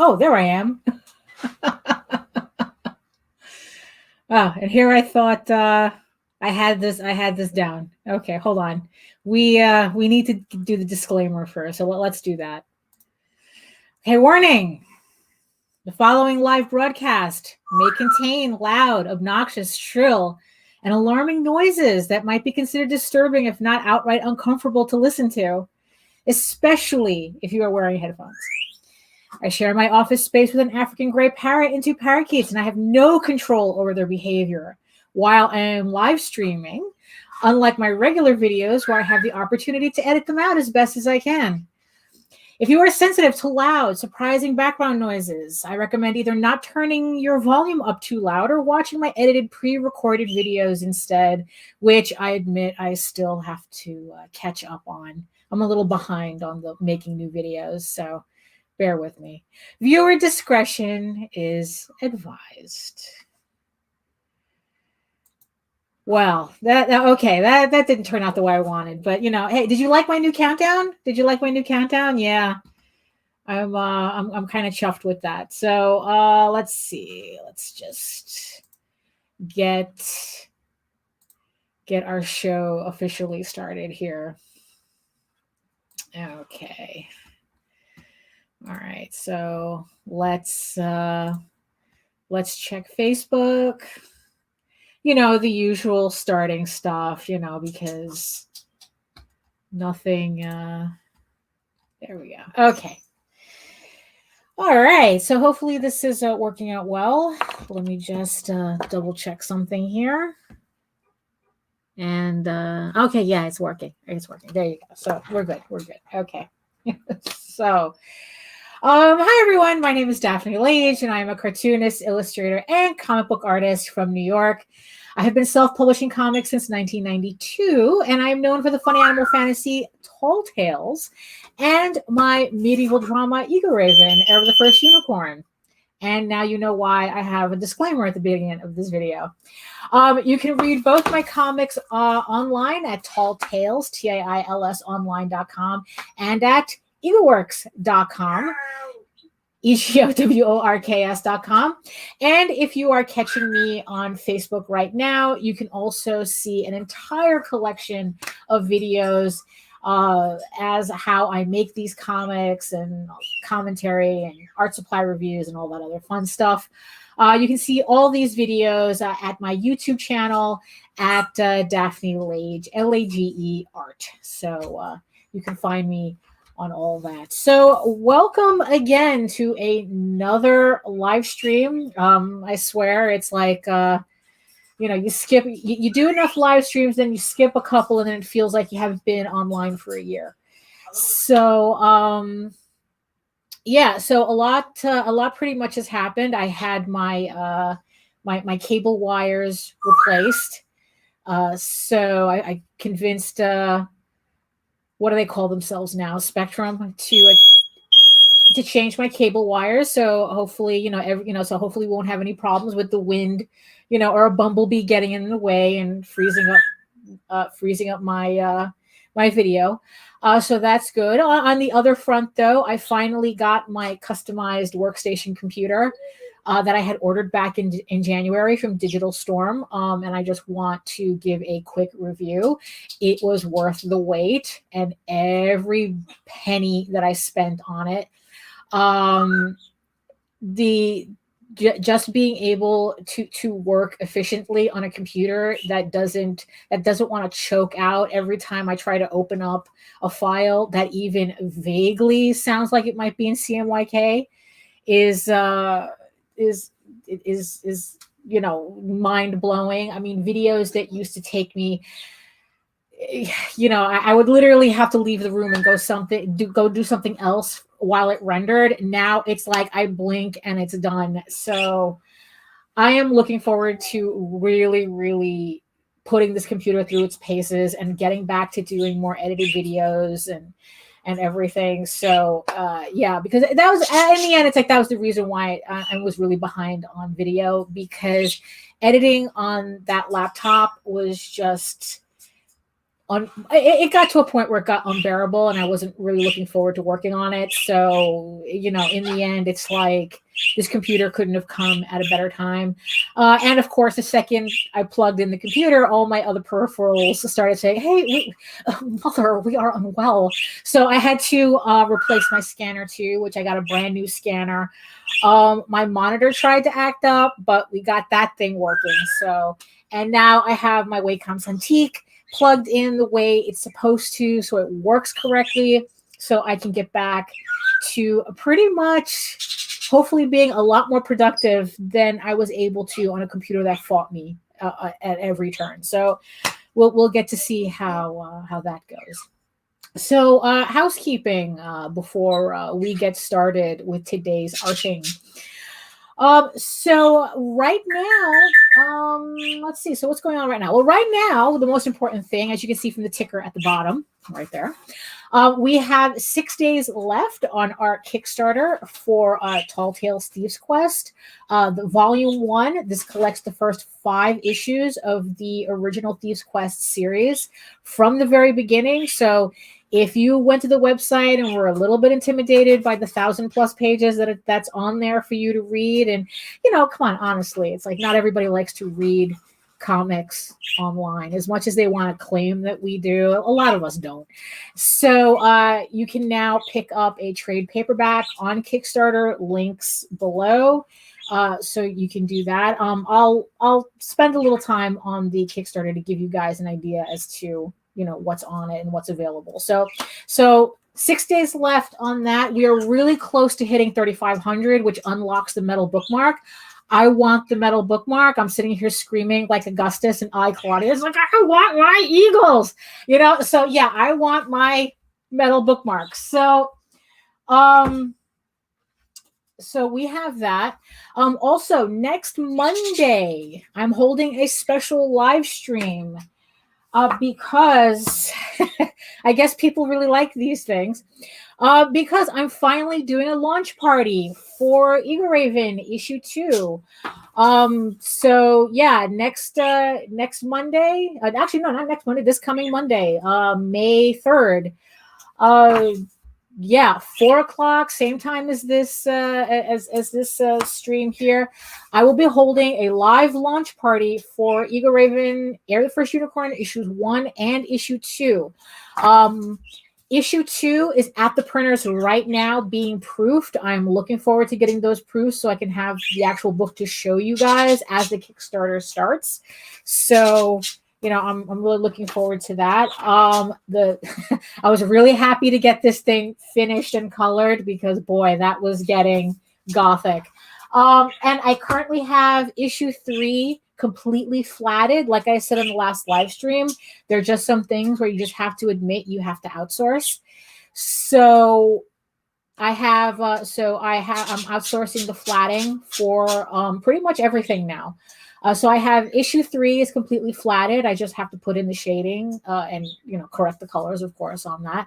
Oh, there I am. And here I thought I had this down. Okay, hold on. We need to do the disclaimer first. So let's do that. Okay, warning. The following live broadcast may contain loud, obnoxious, shrill, and alarming noises that might be considered disturbing, if not outright uncomfortable to listen to, especially if you are wearing headphones. I share my office space with an African gray parrot and 2 parakeets, and I have no control over their behavior while I am live streaming, unlike my regular videos where I have the opportunity to edit them out as best as I can. If you are sensitive to loud, surprising background noises, I recommend either not turning your volume up too loud or watching my edited pre-recorded videos instead, which I admit I still have to catch up on. I'm a little behind on the making new videos, so bear with me. Viewer discretion is advised. Well, that didn't turn out the way I wanted, but hey, did you like my new countdown? Yeah, I'm kind of chuffed with that. So let's see. Let's just get our show officially started here. Okay. All right. So let's check Facebook. The usual starting stuff, because nothing, there we go. Okay. All right. So hopefully this is working out well. Let me just double check something here. And, okay. Yeah, it's working. There you go. So we're good. Okay. So, hi everyone. My name is Daphne Lage, and I'm a cartoonist, illustrator, and comic book artist from New York. I have been self-publishing comics since 1992, and I am known for the funny animal fantasy Tall Tales and my medieval drama Eagle Raven, Heir of the First Unicorn. And now you know why I have a disclaimer at the beginning of this video. You can read both my comics online at Tall Tales, TAILS online.com, and at eagleworks.com. EGOWORKS.com. And if you are catching me on Facebook right now, you can also see an entire collection of videos as how I make these comics and commentary and art supply reviews and all that other fun stuff. You can see all these videos at my YouTube channel at Daphne Lage, Lage Art. So you can find me on all that. So welcome again to another live stream. I swear it's like, you do enough live streams, then you skip a couple, and then it feels like you haven't been online for a year. So, yeah, so a lot pretty much has happened. I had my, my cable wires replaced. So I convinced, what do they call themselves now? Spectrum to change my cable wires. So hopefully, so hopefully we won't have any problems with the wind, or a bumblebee getting in the way and freezing up my my video. So that's good. On the other front, though, I finally got my customized workstation computer that I had ordered back in January from Digital Storm. And I just want to give a quick review. It was worth the wait and every penny that I spent on it. Just being able to work efficiently on a computer that doesn't want to choke out every time I try to open up a file that even vaguely sounds like it might be in CMYK is mind blowing. I mean, videos that used to take me, I would literally have to leave the room and go do something else while it rendered. Now it's like I blink and it's done. So I am looking forward to really, really putting this computer through its paces and getting back to doing more edited videos and everything. So yeah, because that was, in the end, it's like that was the reason why I was really behind on video, because editing on that laptop was just, it got to a point where it got unbearable and I wasn't really looking forward to working on it. So, you know, in the end, it's like this computer couldn't have come at a better time. And of course, the second I plugged in the computer, all my other peripherals started saying, hey, mother, we are unwell. So I had to replace my scanner too, which I got a brand new scanner. My monitor tried to act up, but we got that thing working. So, and now I have my Wacom Cintiq plugged in the way it's supposed to, so it works correctly, so I can get back to pretty much hopefully being a lot more productive than I was able to on a computer that fought me at every turn. So we'll get to see how that goes. So housekeeping before we get started with today's arting. So right now, let's see. So what's going on right now? Well, right now, the most important thing, as you can see from the ticker at the bottom, right there, we have 6 days left on our Kickstarter for Tall Tales Thieves Quest. The volume 1, this collects the first 5 issues of the original Thieves Quest series from the very beginning. So if you went to the website and were a little bit intimidated by the 1,000+ pages that's on there for you to read, and, you know, come on, honestly, it's like not everybody likes to read comics online as much as they want to claim that we do. A lot of us don't. So you can now pick up a trade paperback on Kickstarter, links below. So you can do that. I'll spend a little time on the Kickstarter to give you guys an idea as to, you know, what's on it and what's available. So 6 days left on that. We are really close to hitting 3,500, which unlocks the metal bookmark. I want the metal bookmark. I'm sitting here screaming like Augustus and Claudius, like, I want my eagles, you know? So yeah, I want my metal bookmark. So we have that. Also, next Monday, I'm holding a special live stream because I guess people really like these things. Because I'm finally doing a launch party for Eagle Raven issue 2. So yeah, next Monday, actually no, not next Monday, this coming Monday, May 3rd. Yeah, 4 o'clock, same time as this stream here. I will be holding a live launch party for Eagle Raven, Air the First Unicorn, issues 1 and issue 2. Issue 2 is at the printers right now being proofed. I'm looking forward to getting those proofs so I can have the actual book to show you guys as the Kickstarter starts. So, you know, I'm really looking forward to that. I was really happy to get this thing finished and colored because, boy, that was getting gothic. And I currently have issue 3 completely flatted. Like I said in the last live stream, there are just some things where you just have to admit you have to outsource. So I'm outsourcing the flatting for pretty much everything now. So I have issue 3 is completely flatted. I just have to put in the shading and, you know, correct the colors, of course, on that.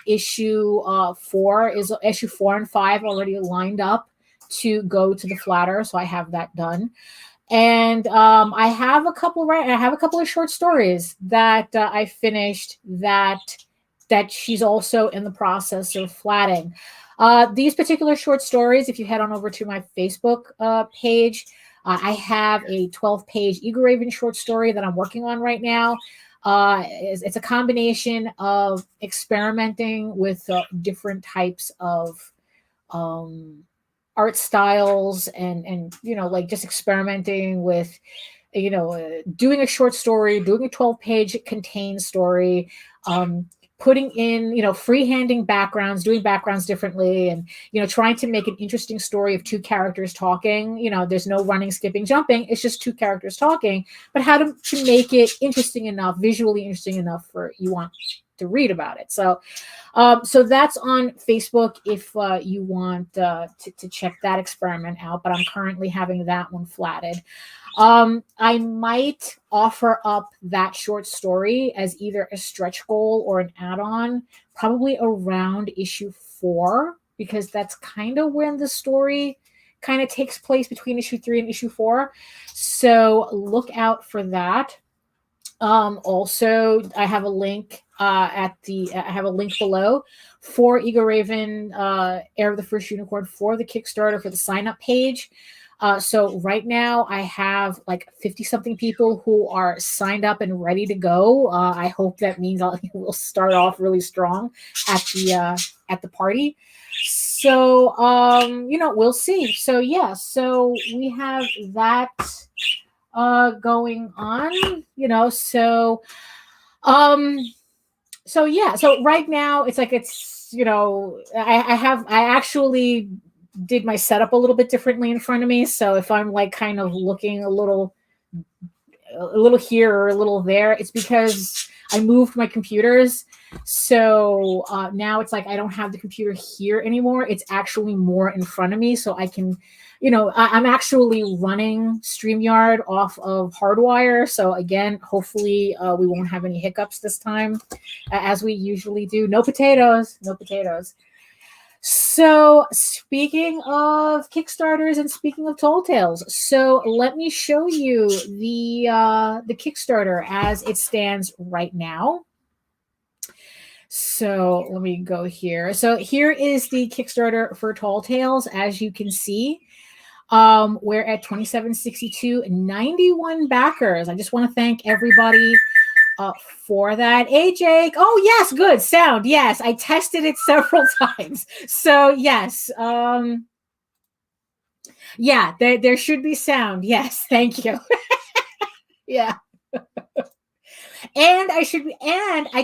Issue 4 and 5 already lined up to go to the flatter, so I have that done. And I have a couple of short stories that I finished that she's also in the process of flatting. These particular short stories, if you head on over to my Facebook page, I have a 12-page Eagle Raven short story that I'm working on right now. It's a combination of experimenting with different types of art styles and you know, like just experimenting with, you know, doing a short story, doing a 12-page contained story, putting in, you know, freehanding backgrounds, doing backgrounds differently, and, you know, trying to make an interesting story of 2 characters talking. You know, there's no running, skipping, jumping. It's just 2 characters talking, but how to make it interesting enough, visually interesting enough for you want to read about it. So that's on Facebook if you want to check that experiment out, but I'm currently having that one flatted. I might offer up that short story as either a stretch goal or an add-on, probably around issue 4, because that's kind of when the story kind of takes place between issue 3 and issue 4. So look out for that. Also, I have a link I have a link below for Eagle Raven, Heir of the First Unicorn, for the Kickstarter, for the sign up page. So right now I have like 50 something people who are signed up and ready to go. I hope that means we'll start off really strong at the party. So we'll see. So yeah, so we have that going on, so yeah, so right now it's like I actually did my setup a little bit differently in front of me. So if I'm like kind of looking a little here or a little there, it's because I moved my computers. So now it's like I don't have the computer here anymore. It's actually more in front of me, so I can, I'm actually running StreamYard off of Hardwire. So again, hopefully we won't have any hiccups this time, as we usually do. No potatoes, no potatoes. So speaking of Kickstarters and speaking of Tall Tales, so let me show you the Kickstarter as it stands right now. So let me go here. So here is the Kickstarter for Tall Tales. As you can see, we're at 2762, 91 backers. I just want to thank everybody for that. Hey, Jake. Oh, yes. Good sound. Yes. I tested it several times. So yes. Yeah, there should be sound. Yes. Thank you. Yeah. And I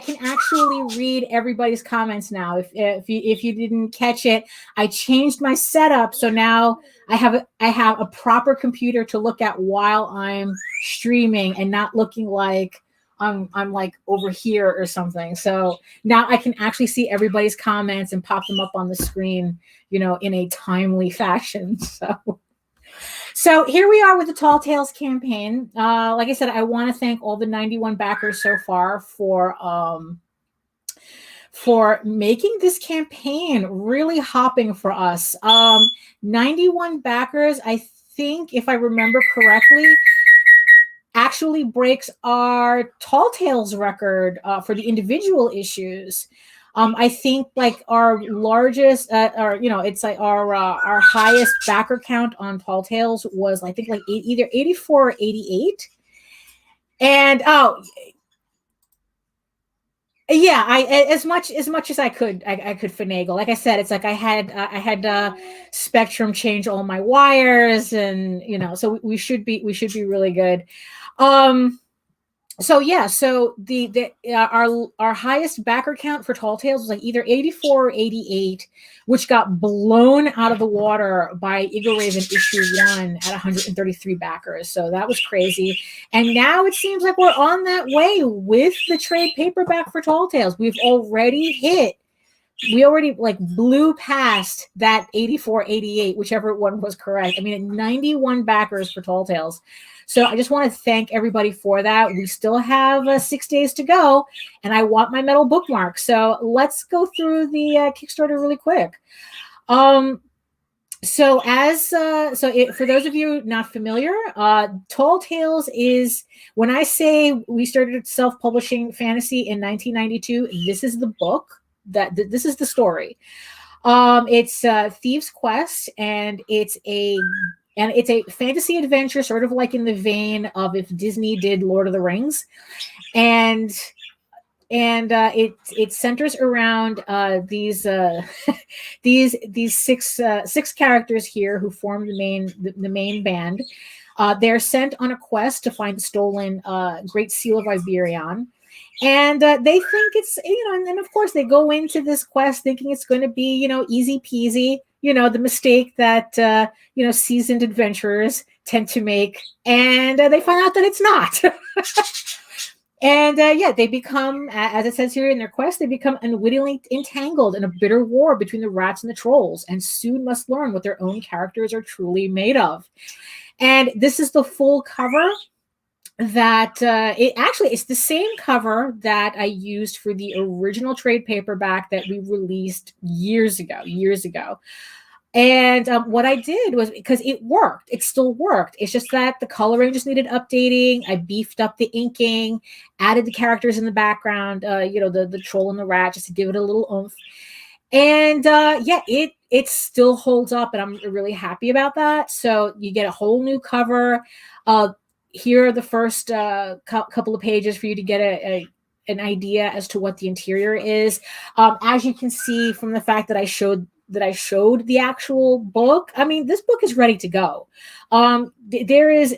can actually read everybody's comments now. If you didn't catch it, I changed my setup, so now I have a proper computer to look at while I'm streaming and not looking like I'm like over here or something. So now I can actually see everybody's comments and pop them up on the screen, in a timely fashion. So here we are with the Tall Tales campaign. Like I said, I want to thank all the 91 backers so far for making this campaign really hopping for us. 91 backers, I think, if I remember correctly, actually breaks our Tall Tales record for the individual issues. I think like our largest, it's like our highest backer count on Tall Tales was, I think, like either 84 or 88. And yeah, as much as I could finagle. Like I said, it's like I had Spectrum change all my wires, and so we should be really good. So yeah, so our highest backer count for Tall Tales was like either 84 or 88, which got blown out of the water by Eagle Raven issue 1 at 133 backers. So that was crazy. And now it seems like we're on that way with the trade paperback for Tall Tales. We already like blew past that 84, 88, whichever one was correct. I mean, 91 backers for Tall Tales. So I just want to thank everybody for that. We still have 6 days to go, and I want my metal bookmark. So let's go through the Kickstarter really quick. For those of you not familiar, Tall Tales is, when I say we started self-publishing fantasy in 1992, this is the book. This is the story. It's Thieves Quest, and it's a fantasy adventure, sort of like in the vein of if Disney did Lord of the Rings, and it centers around these six characters here who form the main band. They're sent on a quest to find the stolen Great Seal of Iberion. And they think it's, and then of course they go into this quest thinking it's going to be, easy peasy, the mistake that, seasoned adventurers tend to make. And they find out that it's not. And they become, as it says here in their quest, they become unwittingly entangled in a bitter war between the rats and the trolls, and soon must learn what their own characters are truly made of. And this is the full cover. That it's the same cover that I used for the original trade paperback that we released years ago. And what I did was, because it worked, it still worked. It's just that the coloring just needed updating. I beefed up the inking, added the characters in the background, the troll and the rat, just to give it a little oomph. And yeah, it still holds up, and I'm really happy about that. So you get a whole new cover. Here are the first couple of pages for you to get an idea as to what the interior is. As you can see from the fact that I showed the actual book, I mean, this book is ready to go. There is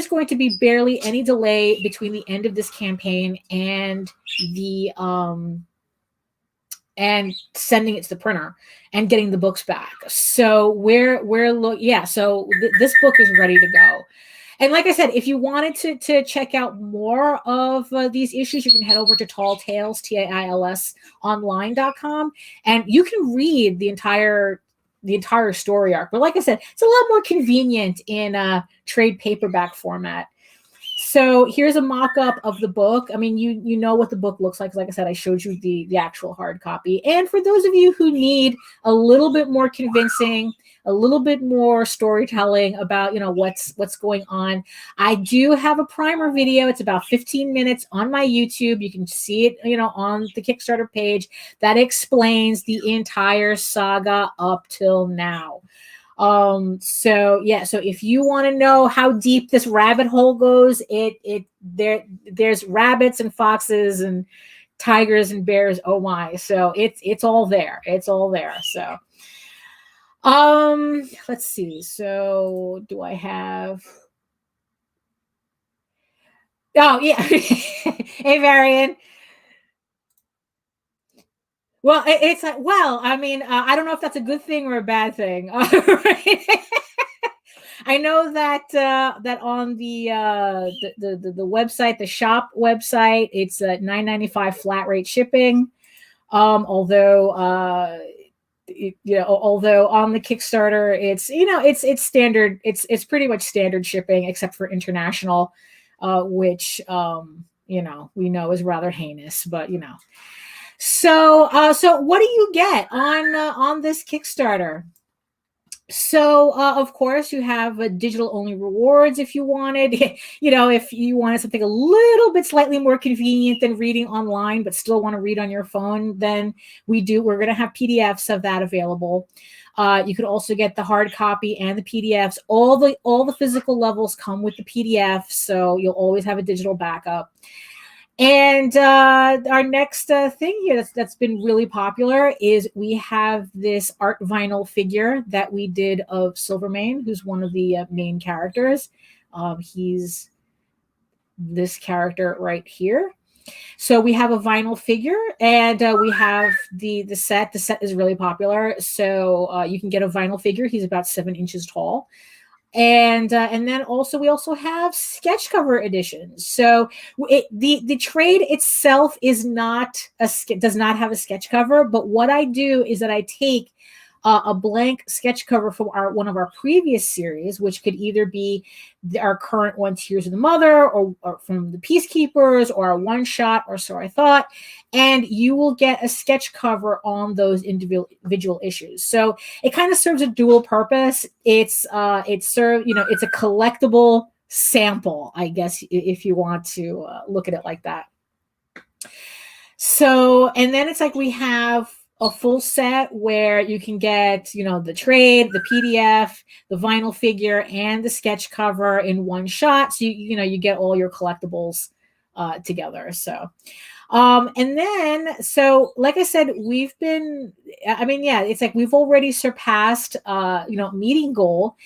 going to be barely any delay between the end of this campaign and the and sending it to the printer and getting the books back. So this book is ready to go. And like I said, if you wanted to check out more of these issues, you can head over to Tall Tales, TAILS online.com, and you can read the entire story arc. But like I said, it's a lot more convenient in a trade paperback format. So here's a mock-up of the book. I mean, you know what the book looks like. Like I said, I showed you the actual hard copy. And for those of you who need a little bit more convincing, a little bit more storytelling about, what's going on, I do have a primer video. It's about 15 minutes on my YouTube. You can see it, on the Kickstarter page, that explains the entire saga up till now. So if you want to know how deep this rabbit hole goes, there's rabbits and foxes and tigers and bears. Oh my. So it's all there. It's all there. So, let's see. So do I have, oh yeah. Hey, Varian. Well, it's like, I mean, I don't know if that's a good thing or a bad thing. Right? I know that that on the website, the shop website, it's $9.95 flat rate shipping. Although on the Kickstarter, it's standard. It's pretty much standard shipping, except for international, which we know is rather heinous, but So what do you get on this Kickstarter? So, of course, you have digital only rewards if you wanted, if you wanted something a little bit slightly more convenient than reading online, but still want to read on your phone, then we're going to have PDFs of that available. You could also get the hard copy and the PDFs. All the physical levels come with the PDF, so you'll always have a digital backup. And our next thing here that's been really popular is we have this art vinyl figure that we did of Silvermane, who's one of the main characters. He's this character right here. So we have a vinyl figure, and we have the set. The set is really popular, so you can get a vinyl figure. He's about 7 inches tall. And then we also have sketch cover editions. So the trade itself does not have a sketch cover, but what I do is that I take a blank sketch cover from one of our previous series, which could either be our current one, Tears of the Mother, or from the Peacekeepers, or a one shot, or So I Thought, and you will get a sketch cover on those individual issues. So it kind of serves a dual purpose. It's a collectible sample, I guess, if you want to look at it like that. So, and then it's like we have a full set where you can get, the trade, the PDF, the vinyl figure, and the sketch cover in one shot. So you get all your collectibles together. So, and then, so like I said, it's like we've already surpassed, meeting goal.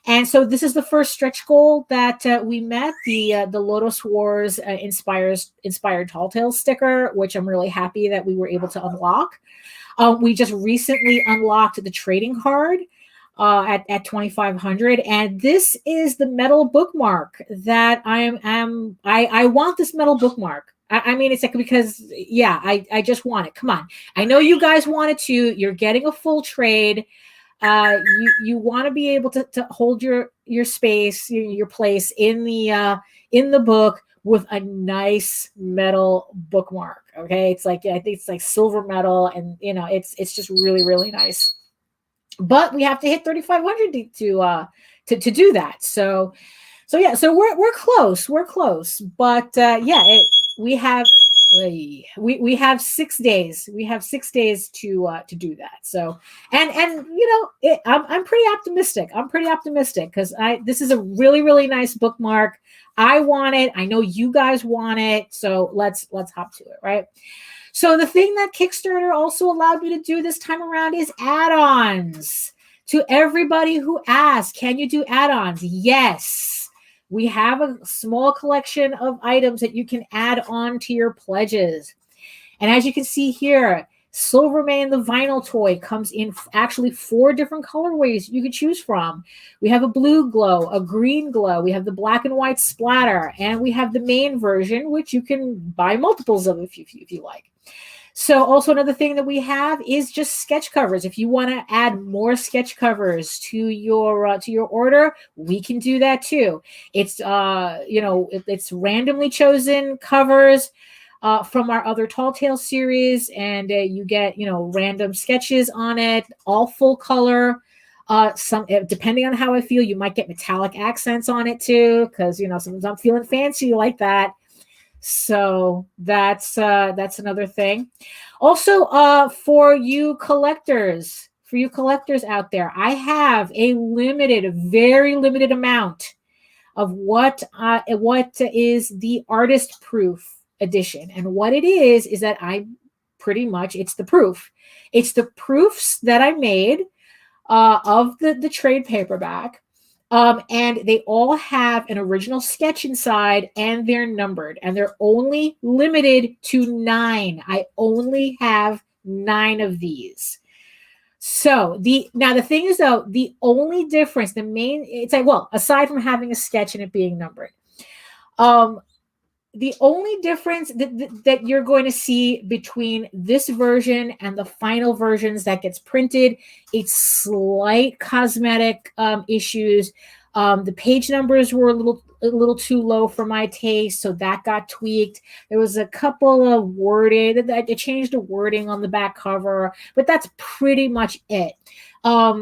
And so this is the first stretch goal that we met, the Lotus Wars inspired Tall Tales sticker, which I'm really happy that we were able to unlock. We just recently unlocked the trading card at 2,500, and this is the metal bookmark that I want this metal bookmark. I mean, it's like, because I just want it. Come on, I know you guys want it too. You're getting a full trade. You want to be able to hold your space, your place in the book with a nice metal bookmark. Okay, it's like, I think it's like silver metal, and it's just really, really nice. but we have to hit 3,500 to do that. So yeah, so we're close. We're close. But yeah, we have 6 days. We have 6 days to do that. So and I'm pretty optimistic. I'm pretty optimistic because this is a really, really nice bookmark. I want it. I know you guys want it. So let's hop to it, right? So the thing that Kickstarter also allowed me to do this time around is add-ons. To everybody who asked, can you do add-ons? Yes. We have a small collection of items that you can add on to your pledges. And as you can see here, Silvermane, the vinyl toy, comes in actually 4 different colorways you could choose from. We have a blue glow, a green glow, we have the black and white splatter, and we have the main version, which you can buy multiples of if you like. So also another thing that we have is just sketch covers. If you want to add more sketch covers to your order, we can do that too. It's it's randomly chosen covers from our other Tall Tale series, and you get random sketches on it, all full color. Some depending on how I feel, you might get metallic accents on it too, because sometimes I'm feeling fancy like that. So that's another thing. Also, for you collectors out there, I have a very limited amount of what is the artist proof edition. And what it is that it's the proof. It's the proofs that I made of the trade paperback. And they all have an original sketch inside, and they're numbered, and they're only limited to 9. I only have 9 of these. So the thing is though, the only difference, it's like, well, aside from having a sketch and it being numbered, the only difference that you're going to see between this version and the final versions that gets printed, it's slight cosmetic issues. The page numbers were a little too low for my taste, so that got tweaked. There was a couple of wording that I changed the wording on the back cover, but that's pretty much it.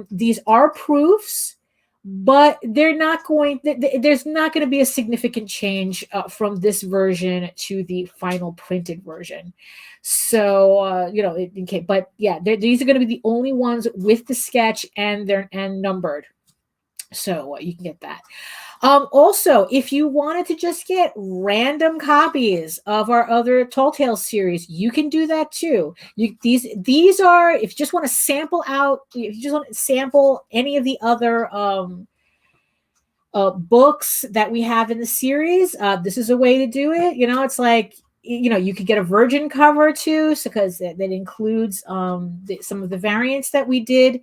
These are proofs, but there's not going to be a significant change from this version to the final printed version. So but yeah, these are going to be the only ones with the sketch and numbered. So you can get that. Also, if you wanted to just get random copies of our other Tall Tales series, you can do that too. These are, if you just want to sample out, if you just want to sample any of the other books that we have in the series, this is a way to do it. It's like, you could get a virgin cover too, because that includes some of the variants that we did,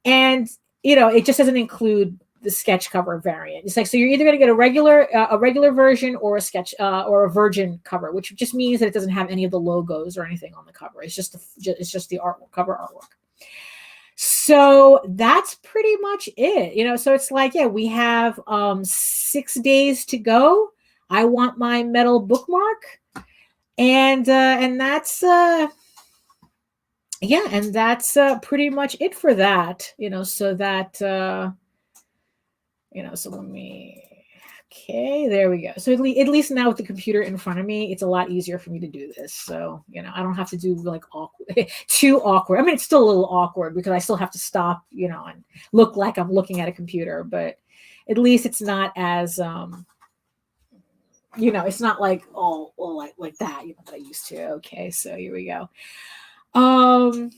and it just doesn't include the sketch cover variant. It's like, so you're either going to get a regular version or a sketch or a virgin cover, which just means that it doesn't have any of the logos or anything on the cover. It's just the cover artwork. So that's pretty much it. So it's like, yeah, we have 6 days to go. I want my metal bookmark, and that's and that's pretty much it for that. So that so let me, okay, there we go. So at least now with the computer in front of me, it's a lot easier for me to do this. So, I don't have to do like too awkward. I mean, it's still a little awkward because I still have to stop, and look like I'm looking at a computer, but at least it's not as, it's not like, like that, that I used to. Okay. So here we go. Oh,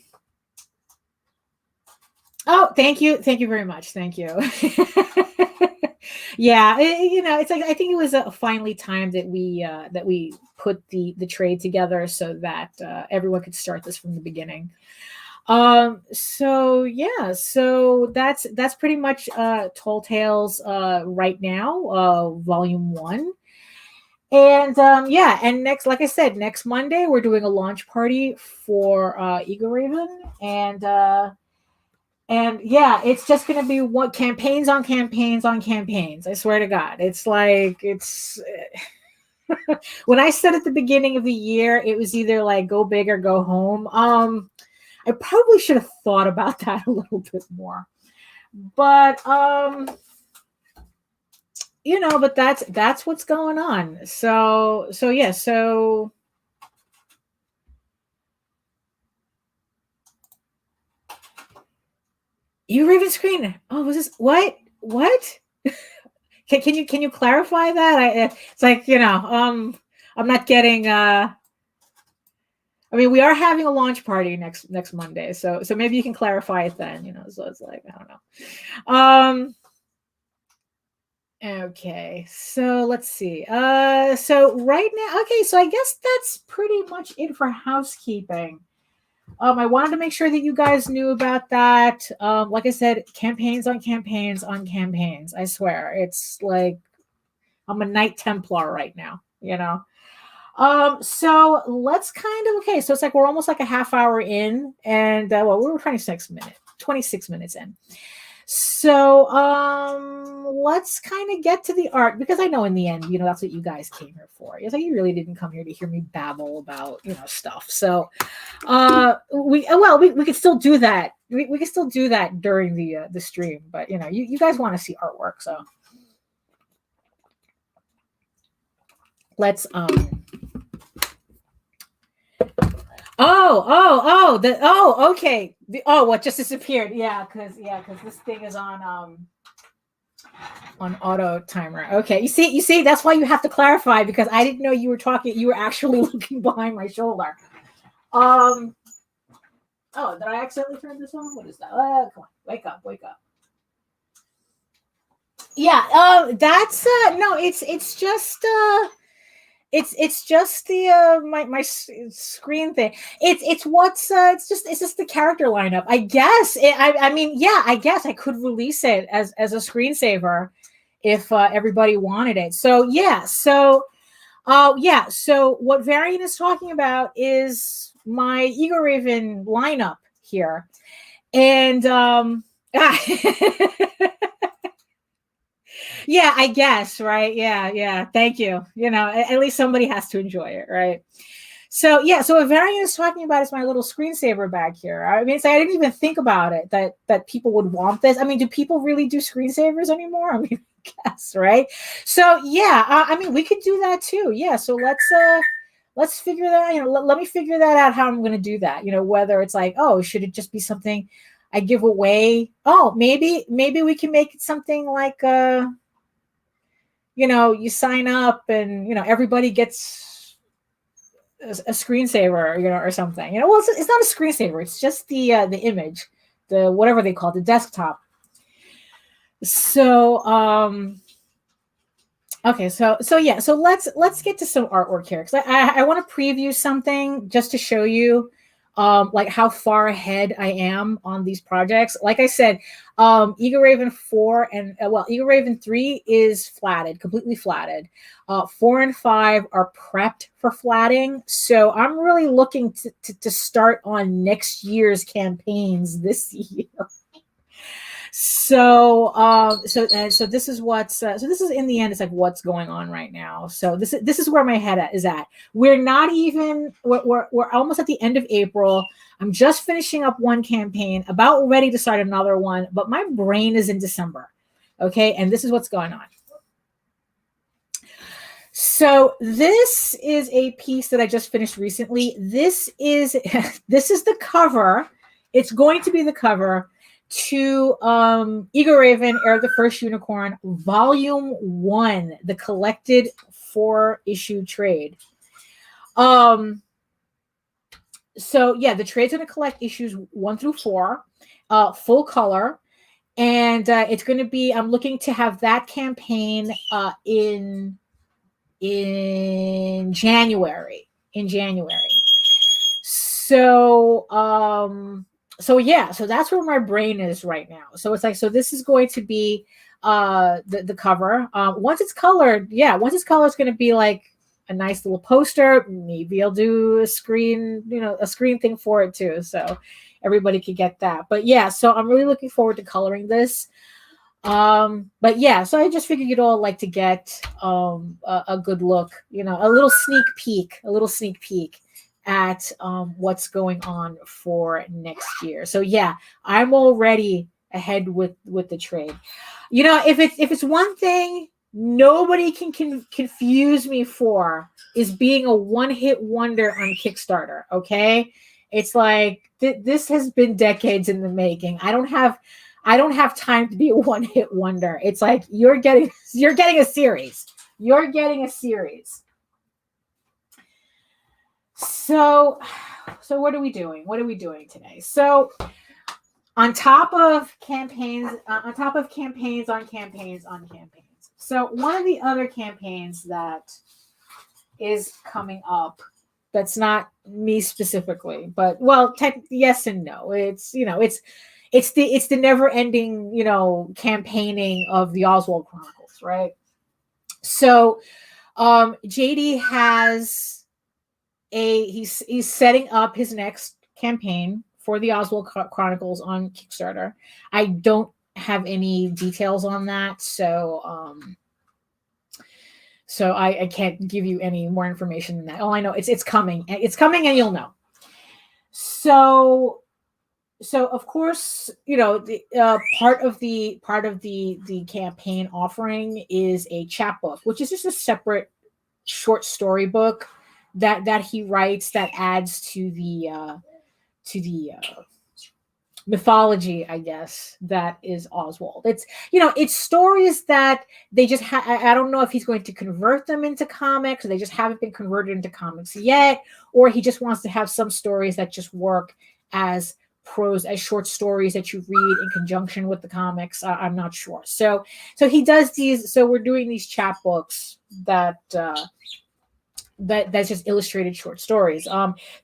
thank you. Thank you very much. Thank you. Yeah, it's like, I think it was finally time that we put the trade together so that everyone could start this from the beginning. So yeah, so that's pretty much Tall Tales right now, volume 1. And and next, like I said, next Monday we're doing a launch party for Eagle Raven, and yeah, it's just going to be what campaigns on campaigns on campaigns. I swear to God. It's like, when I said at the beginning of the year, it was either like go big or go home. I probably should have thought about that a little bit more. But you know, but that's what's going on. So yeah, so you Raven screen. Oh, was this what? What? Can you clarify that? It's like, you know, I'm not getting I mean, we are having a launch party next Monday, so maybe you can clarify it then, you know. So it's like, I don't know. Okay, so let's see. So right now, okay, so I guess that's pretty much it for housekeeping. I wanted to make sure that you guys knew about that. Like I said, campaigns on campaigns on campaigns. I swear, it's like I'm a Knight Templar right now, you know. So let's kind of, okay, so it's like we're almost like a half hour in, and well, we were 26 minutes in. So let's kind of get to the art, because I know in the end, you know, that's what you guys came here for. It's like you really didn't come here to hear me babble about, you know, stuff. So we could still do that. We can still do that during the stream, but you know, you guys want to see artwork, so let's okay. What just disappeared? Yeah, because this thing is on auto timer. Okay, you see, that's why you have to clarify, because I didn't know you were talking. You were actually looking behind my shoulder. Oh, did I accidentally turn this on? What is that? Come on, wake up. Yeah, that's no, it's just it's just the my screen thing. It's just the character lineup. I guess I mean, yeah, I guess I could release it as a screensaver if everybody wanted it. So yeah, so what Varian is talking about is my Eagle Raven lineup here, and yeah, I guess, right? Yeah. Thank you. You know, at least somebody has to enjoy it, right? So yeah, so what Varian is talking about is my little screensaver bag here. I mean, I didn't even think about it that people would want this. I mean, do people really do screensavers anymore? I mean, I guess, right? So yeah, I mean, we could do that too. Yeah, so let's figure that. You know, let me figure that out, how I'm going to do that. You know, whether it's like, oh, should it just be something I give away? Oh, maybe we can make it something like you know, you sign up and, you know, everybody gets a screensaver, you know, or something. You know, well, it's not a screensaver. It's just the image, the whatever they call it, the desktop. So okay, so yeah, so let's get to some artwork here, because I want to preview something just to show you like how far ahead I am on these projects. Like I said, Eagle Raven 4 and Eagle Raven 3 is flatted, completely flatted. 4 and 5 are prepped for flatting. So I'm really looking to start on next year's campaigns this year. So this is what's so this is, in the end, it's like what's going on right now. So this is where my head is at. We're almost at the end of April. I'm just finishing up one campaign, about ready to start another one, but my brain is in December. Okay, and this is what's going on. So this is a piece that I just finished recently. This is the cover. It's going to be the cover to Eagle Raven, Heir of the First Unicorn, Volume 1, the collected 4-issue trade. So yeah, the trade's going to collect issues 1 through 4, full color, and it's going to be, I'm looking to have that campaign in January. So yeah, so that's where my brain is right now. So it's like, so this is going to be the cover. Once it's colored, it's going to be like a nice little poster. Maybe I'll do a screen thing for it too, so everybody could get that. But yeah, so I'm really looking forward to coloring this. But yeah, so I just figured you'd all like to get a good look, you know, a little sneak peek at what's going on for next year. So yeah, I'm already ahead with the trade. You know, if it's one thing nobody can confuse me for, is being a one-hit wonder on Kickstarter. Okay, it's like this has been decades in the making. I don't have time to be a one-hit wonder. It's like you're getting a series. You're getting a series. So what are we doing? What are we doing today? So on top of campaigns on campaigns. So one of the other campaigns that is coming up, that's not me specifically, but well, yes and no. It's, you know, it's the never ending, you know, campaigning of the Oswald Chronicles, right? So JD has he's setting up his next campaign for the Oswald Chronicles on Kickstarter. I don't have any details on that, so I can't give you any more information than that. All I know, it's coming. It's coming, and you'll know. So of course, you know, the part of the campaign offering is a chapbook, which is just a separate short story book that he writes that adds to the mythology, I guess, that is Oswald. It's, you know, it's stories that they just I don't know if he's going to convert them into comics, or they just haven't been converted into comics yet, or he just wants to have some stories that just work as prose, as short stories that you read in conjunction with the comics. I'm not sure. So he does these. So we're doing these chapbooks that's just illustrated short stories.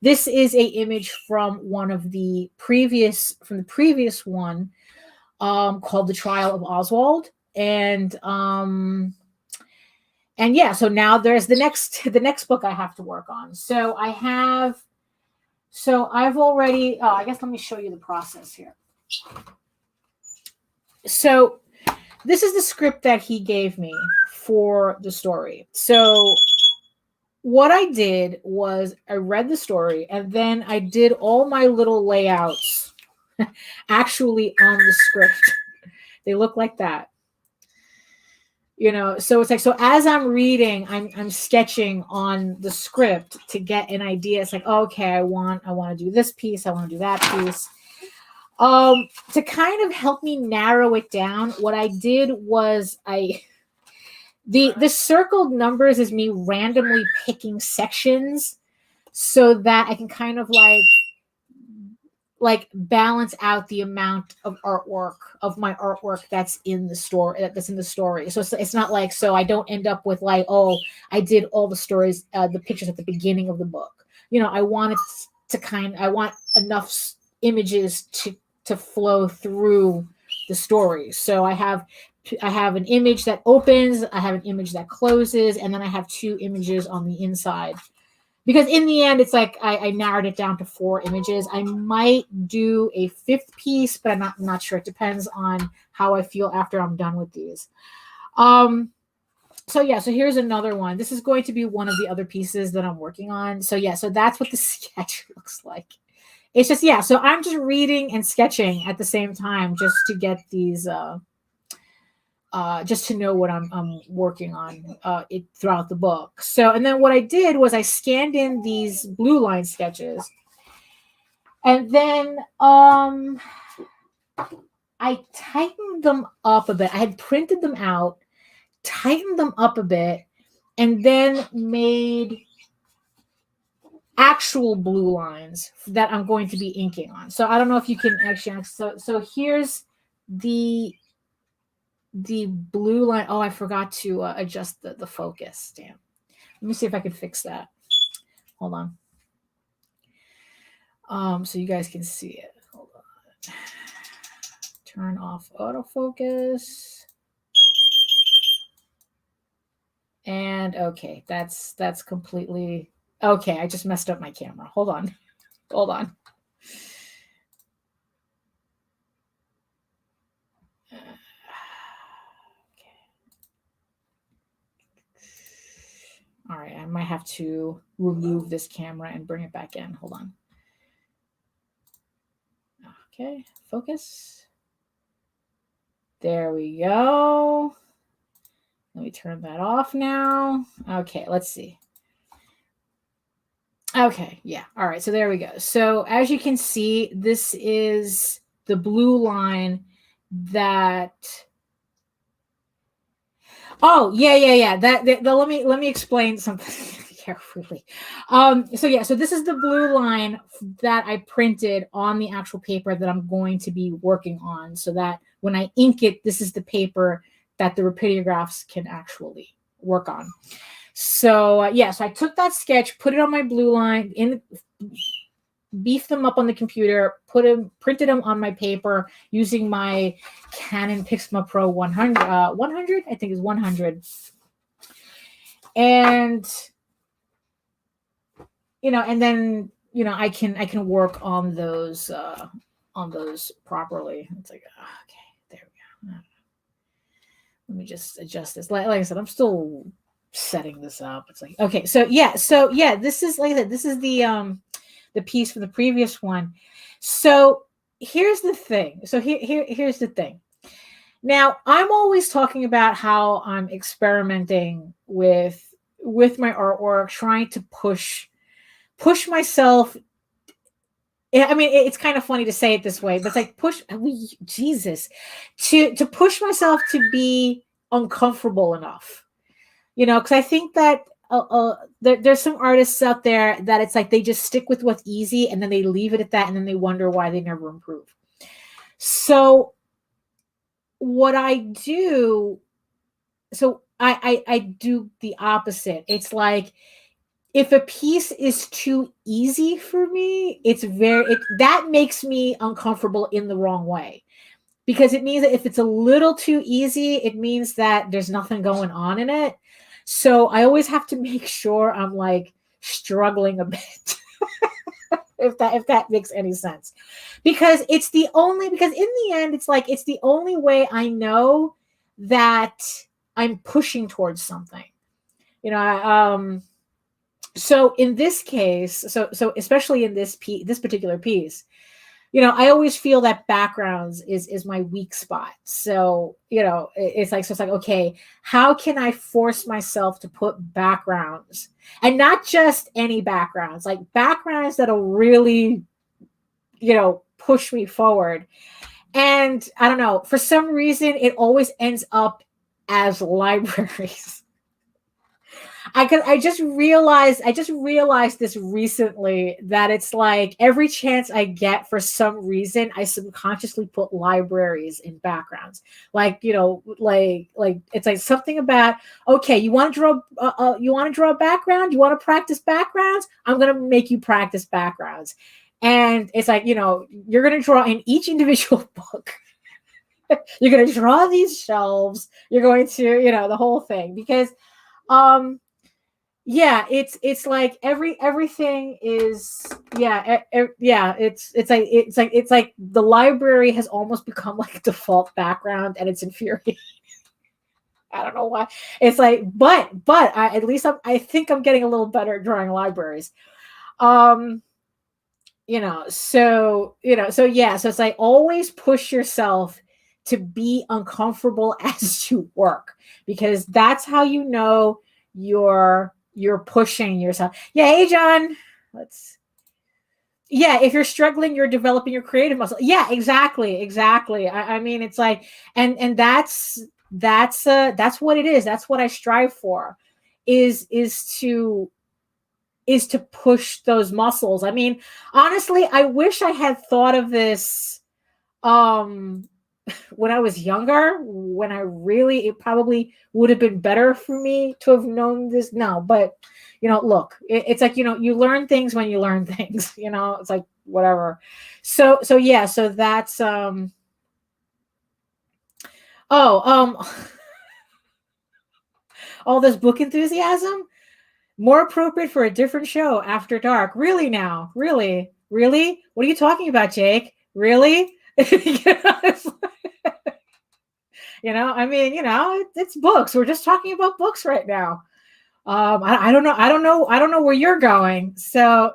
This is a image from the previous one, called The Trial of Oswald. And yeah, so now there's the next book I have to work on. So I've already, I guess let me show you the process here. So this is the script that he gave me for the story. So what I did was I read the story, and then I did all my little layouts actually on the script. They look like that. You know, so it's like, so as I'm reading, I'm sketching on the script to get an idea. It's like, okay, I want to do this piece, I want to do that piece. To kind of help me narrow it down, what I did was the circled numbers is me randomly picking sections so that I can kind of like balance out the amount of my artwork that's in the story. So it's not like, so I don't end up with like, oh, I did all the stories, the pictures at the beginning of the book. You know, I want enough images to flow through the story. So I have an image that opens, I have an image that closes, and then I have 2 images on the inside. Because in the end, it's like I narrowed it down to 4 images. I might do a 5th piece, but I'm not sure. It depends on how I feel after I'm done with these. So yeah, so here's another one. This is going to be one of the other pieces that I'm working on. So yeah, so that's what the sketch looks like. It's just, yeah, so I'm just reading and sketching at the same time just to get these just to know what I'm working on throughout the book. So, and then what I did was I scanned in these blue line sketches, and then I tightened them up a bit. I had printed them out, tightened them up a bit, and then made actual blue lines that I'm going to be inking on. So I don't know if you can actually, so here's the blue line. Oh, I forgot to adjust the focus. Damn. Let me see if I can fix that. Hold on. So you guys can see it. Hold on. Turn off autofocus. And okay, that's completely okay. I just messed up my camera. Hold on. Okay. All right, I'm might have to remove this camera and bring it back in. Hold on. Okay, focus. There we go. Let me turn that off now. Okay, let's see. Okay, yeah. All right, so there we go. So as you can see, this is the blue line that... Oh, yeah. Let me explain something carefully. So this is the blue line that I printed on the actual paper that I'm going to be working on, so that when I ink it, this is the paper that the Rapidographs can actually work on. So so I took that sketch, put it on my blue line, beefed them up on the computer, printed them on my paper using my Canon Pixma Pro 100, 100, I think is 100. And, and then, I can work on those properly. It's like, okay, there we go. Let me just adjust this. Like I said, I'm still setting this up. It's like, okay, so this is, like I said, this is the piece from the previous one. So here's the thing. Here's the thing. Now, I'm always talking about how I'm experimenting with my artwork, trying to push myself. I mean, it's kind of funny to say it this way, but it's like to push myself to be uncomfortable enough, because I think that there's some artists out there that it's like they just stick with what's easy and then they leave it at that, and then they wonder why they never improve. So what I do, I do the opposite. It's like, if a piece is too easy for me, that makes me uncomfortable in the wrong way, because it means that if it's a little too easy, it means that there's nothing going on in it. So I always have to make sure I'm like struggling a bit, if that makes any sense, because in the end, it's like, it's the only way I know that I'm pushing towards something, so in this case, so especially in this particular piece, I always feel that backgrounds is my weak spot. So, it's like, okay, how can I force myself to put backgrounds, and not just any backgrounds, like backgrounds that'll really, push me forward. And I don't know, for some reason, it always ends up as libraries. I just realized this recently, that it's like every chance I get, for some reason, I subconsciously put libraries in backgrounds. Like, like it's like something about, okay, you want to draw a background, you want to practice backgrounds, I'm going to make you practice backgrounds. And it's like, you're going to draw in each individual book. You're going to draw these shelves. You're going to, the whole thing, because, it's like everything is, it's like the library has almost become like a default background, and it's infuriating. I don't know why. It's like, but at least I think I'm getting a little better at drawing libraries. So it's like, always push yourself to be uncomfortable as you work, because that's how you're pushing yourself. Yeah, hey John. If you're struggling, you're developing your creative muscle. Yeah, exactly. I mean, it's like, and that's what it is. That's what I strive for, is to push those muscles. I mean, honestly, I wish I had thought of this when I was younger, it probably would have been better for me to have known this now. But, look, it's like, you learn things when you learn things, it's like, whatever. So that's, all this book enthusiasm, more appropriate for a different show after dark. Really now? Really? What are you talking about, Jake? Really? I mean, it's books. We're just talking about books right now. I don't know. I don't know where you're going. So,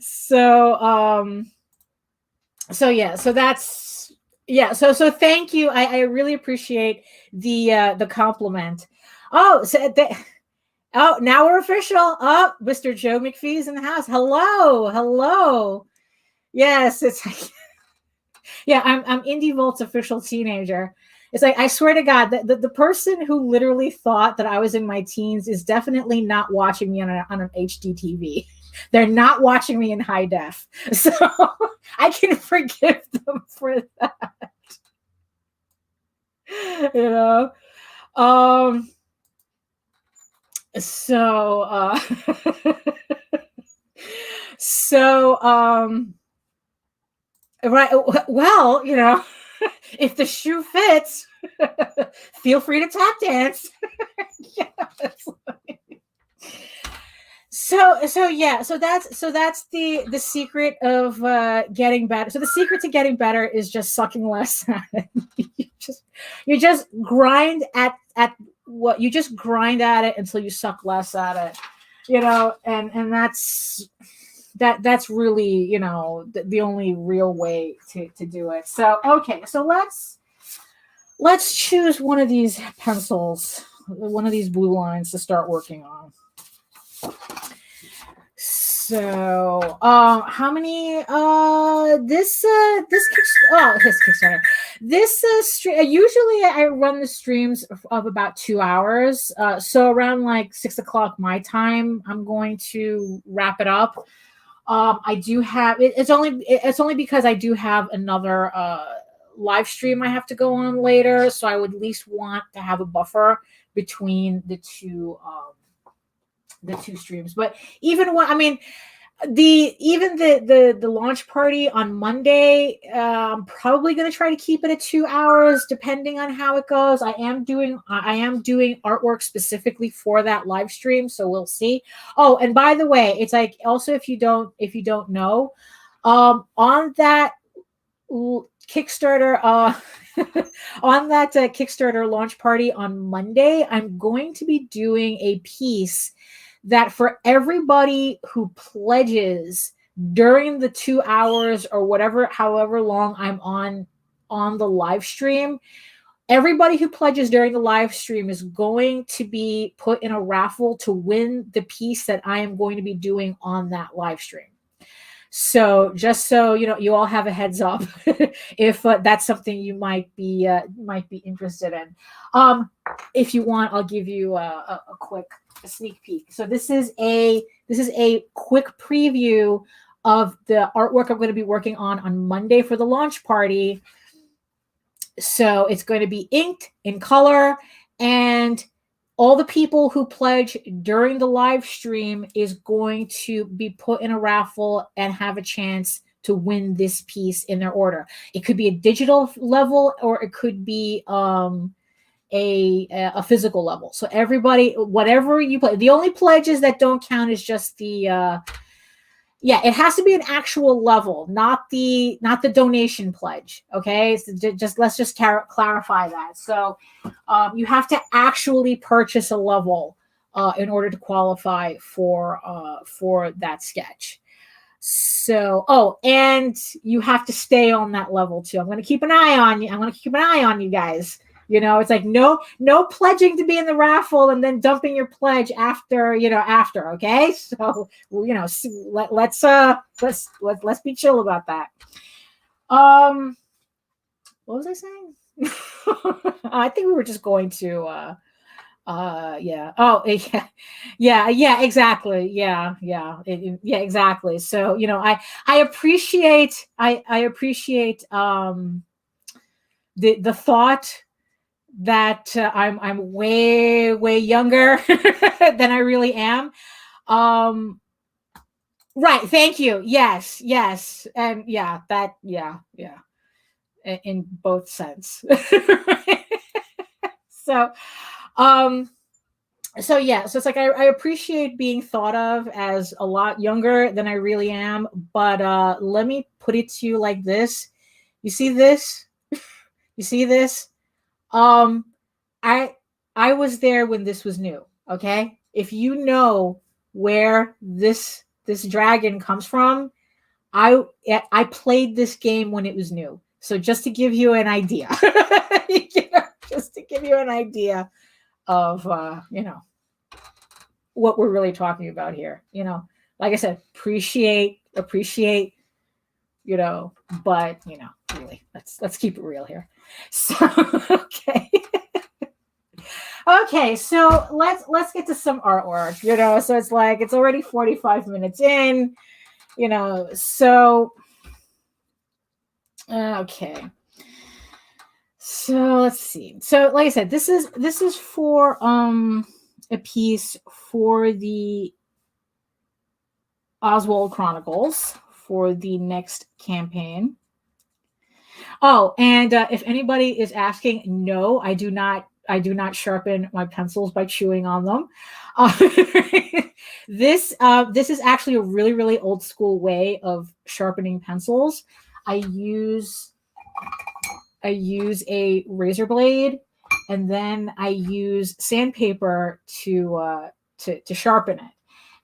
so, so yeah, so that's, yeah. So thank you. I really appreciate the compliment. Oh, oh, now we're official. Oh, Mr. Joe McPhee's in the house. Hello. Hello. Yes, it's yeah, I'm Indie Volt's official teenager. It's like, I swear to God, that the person who literally thought that I was in my teens is definitely not watching me on an HD TV. They're not watching me in high def. So I can forgive them for that. You know? Um, so, so, right. Well, if the shoe fits, feel free to tap dance. Yes. So yeah, so that's the secret of getting better. So the secret to getting better is just sucking less at it. you just grind at what you just grind at it until you suck less at it. And that's really, the only real way to do it. So okay, so let's choose one of these pencils, one of these blue lines to start working on. So, how many? This Kickstarter. This usually I run the streams of about 2 hours. So around like 6 o'clock my time, I'm going to wrap it up. I do have it's only because I do have another live stream I have to go on later, so I would at least want to have a buffer between the two streams. But even when, I mean, the launch party on Monday, I'm probably going to try to keep it at 2 hours, depending on how it goes. I am doing artwork specifically for that live stream, so we'll see. Oh, and by the way, it's like, also, if you don't know, on that Kickstarter, on that Kickstarter launch party on Monday, I'm going to be doing a piece that for everybody who pledges during the 2 hours or however long I'm on the live stream, everybody who pledges during the live stream is going to be put in a raffle to win the piece that I am going to be doing on that live stream. So just so you all have a heads up, if that's something you might be interested in. If you want, I'll give you a quick sneak peek. So this is a quick preview of the artwork I'm going to be working on Monday for the launch party. So it's going to be inked in color, and all the people who pledge during the live stream is going to be put in a raffle and have a chance to win this piece in their order. It could be a digital level, or it could be a physical level. So everybody, whatever you play, the only pledges that don't count is just the it has to be an actual level, not the donation pledge. Okay, so let's just clarify that. So you have to actually purchase a level in order to qualify for that sketch. So, and you have to stay on that level too. I'm going to keep an eye on you. I'm going to keep an eye on you guys. It's like no pledging to be in the raffle and then dumping your pledge after. Okay. So, let's be chill about that. What was I saying? I think we were just going to, yeah. Oh, yeah, exactly. Yeah, exactly. So, I appreciate the thought that I'm way younger than I really am. Right. Thank you. Yes. And yeah, in both sense. So, so it's like I appreciate being thought of as a lot younger than I really am, but let me put it to you like this. You see this? I I was there when this was new. Okay, if you know where this dragon comes from, I played this game when it was new. So just to give you an idea, just to give you an idea of what we're really talking about here. Like I said, appreciate, but really, let's keep it real here. So okay. Okay, so let's get to some artwork, so it's like it's already 45 minutes in, so okay. So let's see. So like I said, this is for a piece for the Oswald Chronicles for the next campaign. Oh, and if anybody is asking, no, I do not sharpen my pencils by chewing on them. This is actually a really, really old school way of sharpening pencils. I use a razor blade, and then I use sandpaper to sharpen it.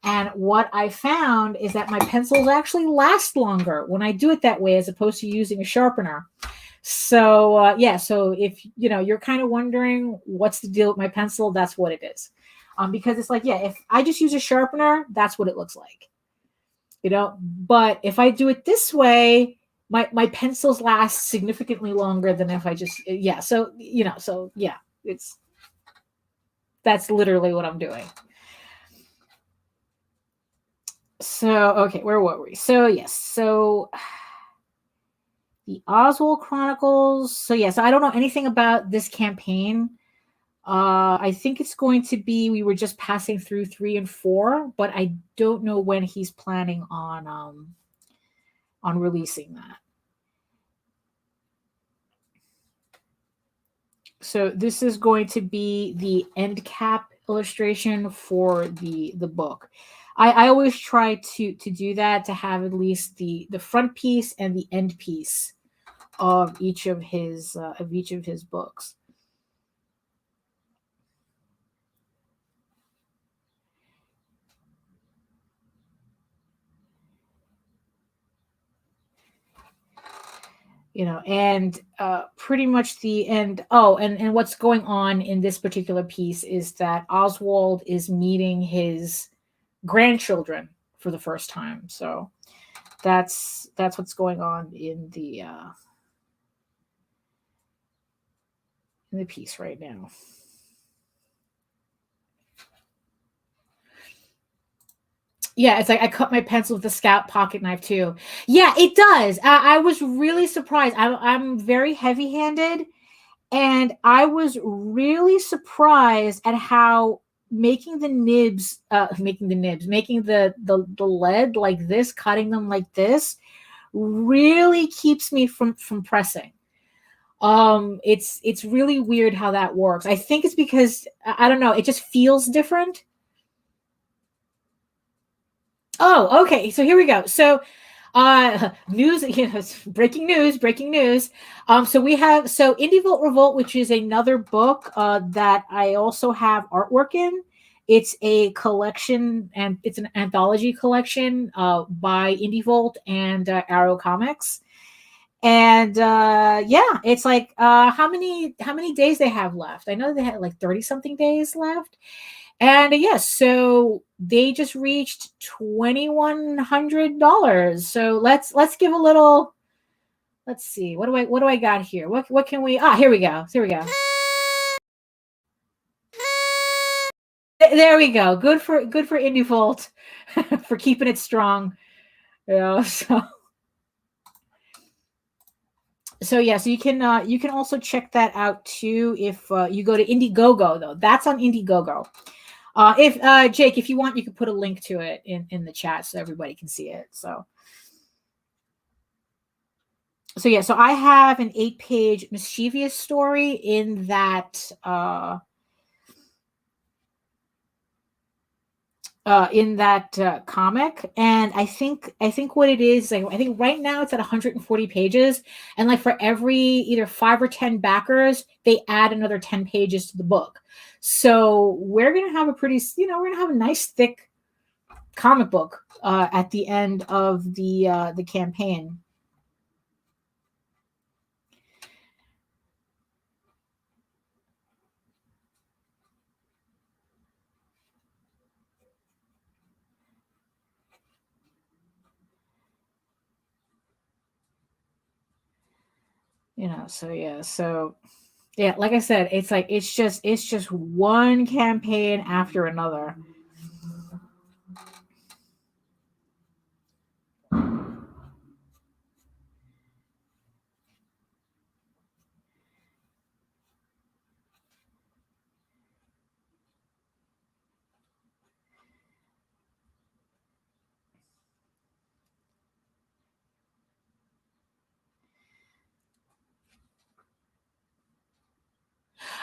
And what I found is that my pencils actually last longer when I do it that way, as opposed to using a sharpener. So so if you're kind of wondering what's the deal with my pencil, that's what it is. Because it's like, if I just use a sharpener, that's what it looks like. But if I do it this way, my pencils last significantly longer than if I just that's literally what I'm doing. So okay, where were we? So yes, so the Oswald Chronicles. So yes, I don't know anything about this campaign. I think it's going to be, we were just passing through 3 and 4, but I don't know when he's planning on releasing that. So this is going to be the end cap illustration for the book. I always try to do that, to have at least the front piece and the end piece of each of his books. And pretty much the end. Oh, and what's going on in this particular piece is that Oswald is meeting his grandchildren for the first time. So that's what's going on in the piece right now. Yeah, it's like I cut my pencil with a Scout pocket knife too. Yeah, it does. I was really surprised. I'm very heavy-handed, and I was really surprised at how making the lead like this, cutting them like this, really keeps me from pressing. It's really weird how that works. I think it's because I don't know, it just feels different. Oh, okay. So here we go. So news, breaking news. So we have Indie Vault Revolt, which is another book that I also have artwork in. It's a collection, and it's an anthology collection by Indie Vault and Arrow Comics. And it's like how many days they have left. I know they had like 30 something days left. And yes, so they just reached $2,100. So let's give a little. Let's see. What do I got here? What can we? Here we go. Here we go. There we go. Good for Indie Vault for keeping it strong. So yeah, so you can also check that out too if you go to Indiegogo, though. That's on Indiegogo. If Jake, if you want, you can put a link to it in the chat so everybody can see it. So yeah, so I have an 8-page mischievous story in that in that comic. And I think what it is, like, I think right now it's at 140 pages, and like for every either 5 or 10 backers, they add another 10 pages to the book. So we're gonna have a pretty, we're gonna have a nice thick comic book at the end of the campaign. So yeah, like I said, it's like it's just one campaign after another.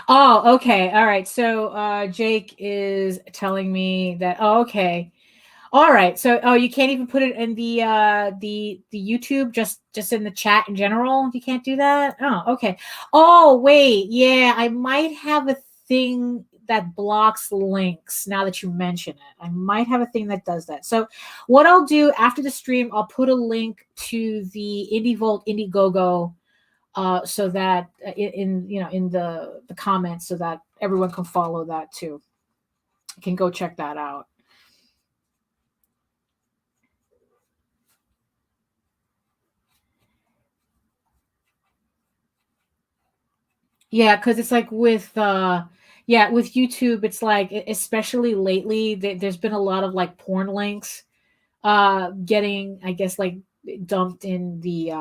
Oh, okay. All right. So Jake is telling me that, oh, okay. All right. So you can't even put it in the YouTube, just in the chat in general. You can't do that? Oh, okay. Oh, wait. Yeah, I might have a thing that blocks links now that you mention it. I might have a thing that does that. So what I'll do after the stream, I'll put a link to the Indie Vault Indiegogo so that in the comments, so that everyone can follow that too. You can go check that out. Yeah, because it's like with with YouTube, it's like especially lately there's been a lot of like porn links getting, I guess, like dumped in the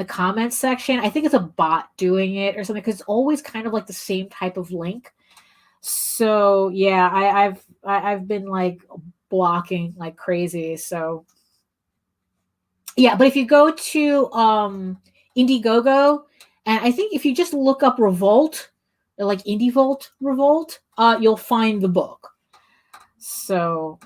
comments section. I think it's a bot doing it or something, because it's always kind of like the same type of link. So yeah, I've been like blocking like crazy. So yeah, but if you go to Indiegogo, and I think if you just look up Revolt, like Indie Vault Revolt, you'll find the book. So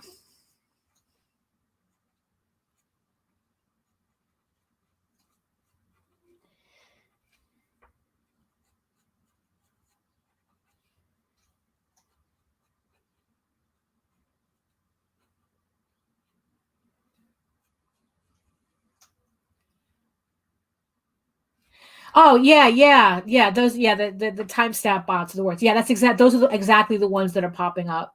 oh yeah, those, yeah, the timestamp bots are the words. Yeah, that's exact. Those are exactly the ones that are popping up.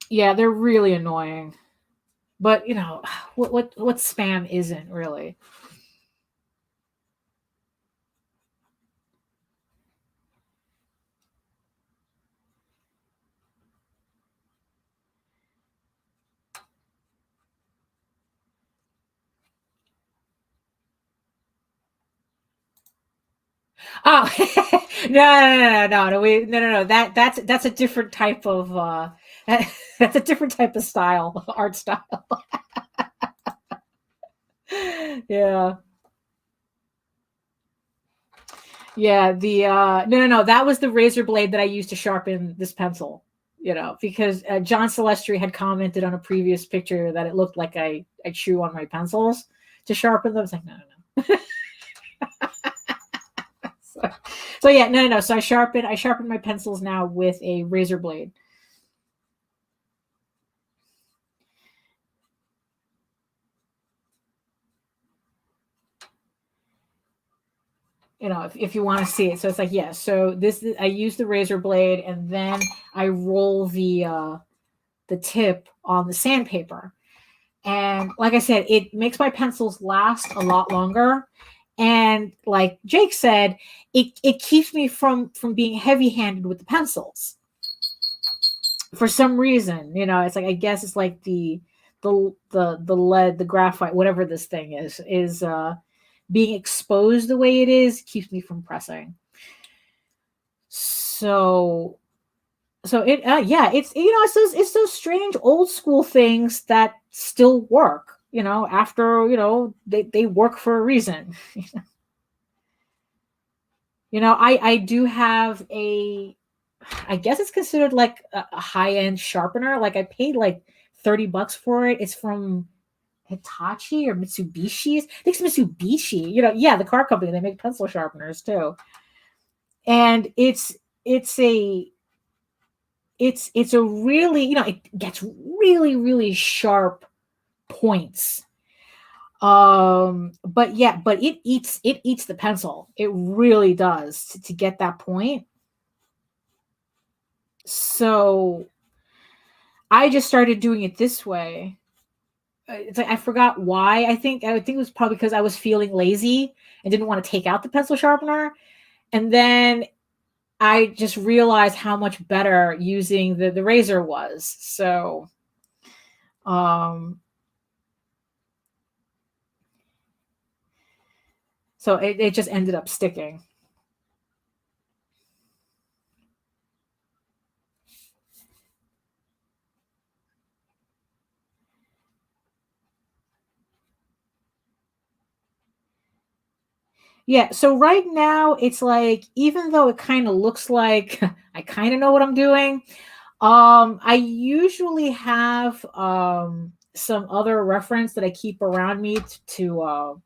Yeah, they're really annoying. But what spam isn't really. Oh no. That's a different type of that's a different type of style, art style. Yeah. Yeah, the no, that was the razor blade that I used to sharpen this pencil, because John Celestri had commented on a previous picture that it looked like I chew on my pencils to sharpen them. I was like, no. So yeah, no. So I sharpen my pencils now with a razor blade. If you want to see it. So it's like, yeah, so this I use the razor blade, and then I roll the tip on the sandpaper. And like I said, it makes my pencils last a lot longer. And like Jake said, it keeps me from being heavy-handed with the pencils. For some reason, it's like, I guess it's like the lead, the graphite, whatever this thing is being exposed the way it is, keeps me from pressing. So it it's those strange old school things that still work, after they work for a reason. You know, I do have I guess it's considered like a high-end sharpener. Like I paid like $30 for it. It's from Hitachi or Mitsubishi. I think it's Mitsubishi. You know, yeah, the car company. They make pencil sharpeners too. And it's a it's a really, you know, it gets really, really sharp points. But yeah, but it eats the pencil. It really does to get that point. So I just started doing it this way. It's like I forgot why. I think it was probably because I was feeling lazy and didn't want to take out the pencil sharpener. And then I just realized how much better using the razor was. Um so it just ended up sticking. Yeah, so right now it's like even though it kind of looks like I kind of know what I'm doing, I usually have some other reference that I keep around me to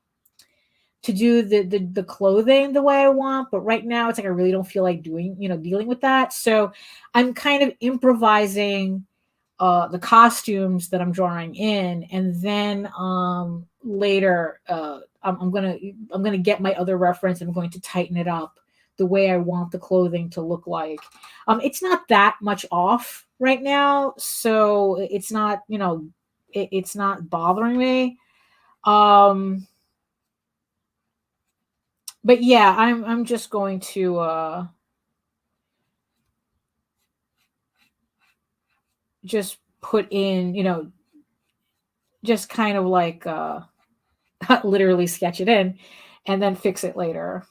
do the clothing the way I want, but right now it's like I really don't feel like doing, you know, dealing with that. So I'm kind of improvising the costumes that I'm drawing in, and then later I'm gonna get my other reference and I'm going to tighten it up the way I want the clothing to look like. It's not that much off right now, so it's not, you know, it's not bothering me. Um, but yeah, I'm just going to just put in, you know, just kind of like literally sketch it in and then fix it later.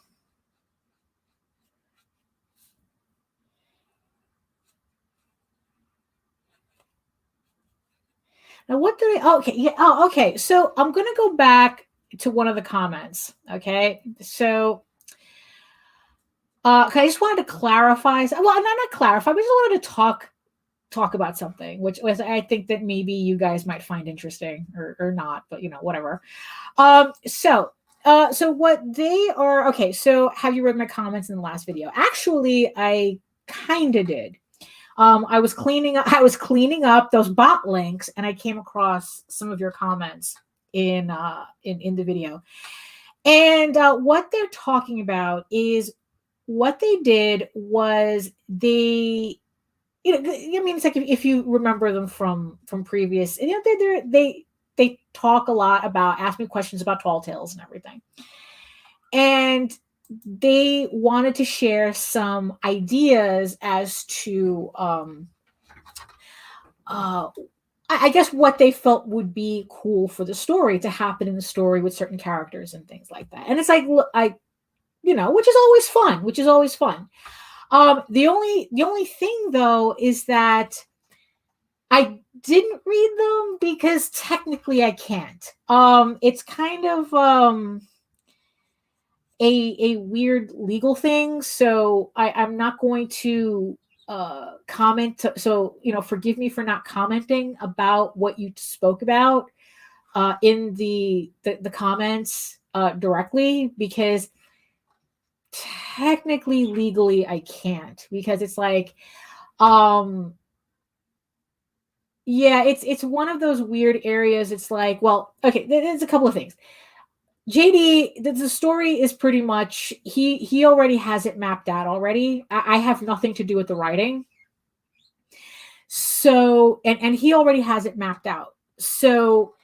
Now, what did I? Oh, okay, yeah. Oh, okay. So I'm gonna go back to one of the comments. Okay, so 'cause I just wanted to clarify. Well, not clarify, but I just wanted to talk about something, which was I think that maybe you guys might find interesting or not, but you know, whatever. So what they are, okay, so have you read my comments in the last video? Actually, I kind of did. I was cleaning up those bot links and I came across some of your comments in the video. And what they're talking about is what they did was they, you know, I mean, it's like if you remember them from previous, you know, they talk a lot about, ask me questions about tall tales and everything, and they wanted to share some ideas as to I guess what they felt would be cool for the story to happen in the story with certain characters and things like that. And it's like, look, you know, which is always fun, which is always fun. The only thing though is that I didn't read them because technically I can't. It's kind of a weird legal thing, so I'm not going to comment. So you know, forgive me for not commenting about what you spoke about in the comments directly, because technically legally I can't, because it's like yeah, it's one of those weird areas. It's like, well, okay, there's a couple of things. JD, the story is pretty much he already has it mapped out already. I have nothing to do with the writing. So and he already has it mapped out. So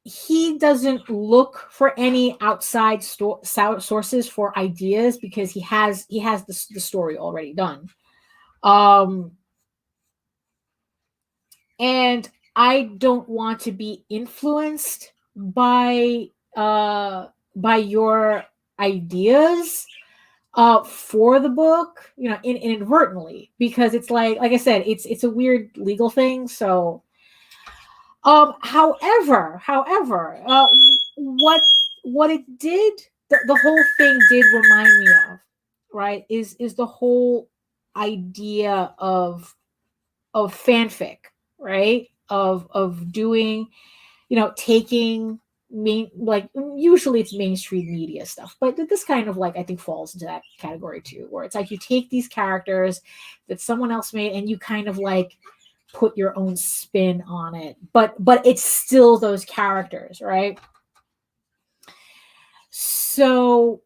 he doesn't look for any outside sources for ideas because he has the story already done. And I don't want to be influenced by your ideas for the book, you know, inadvertently, because it's like I said, it's a weird legal thing. So however, what it did the whole thing did remind me of, right, is the whole idea of fanfic, right? Of doing, taking like usually it's mainstream media stuff, but this kind of like I think falls into that category too, where it's like you take these characters that someone else made and you kind of like put your own spin on it, but it's still those characters, right? So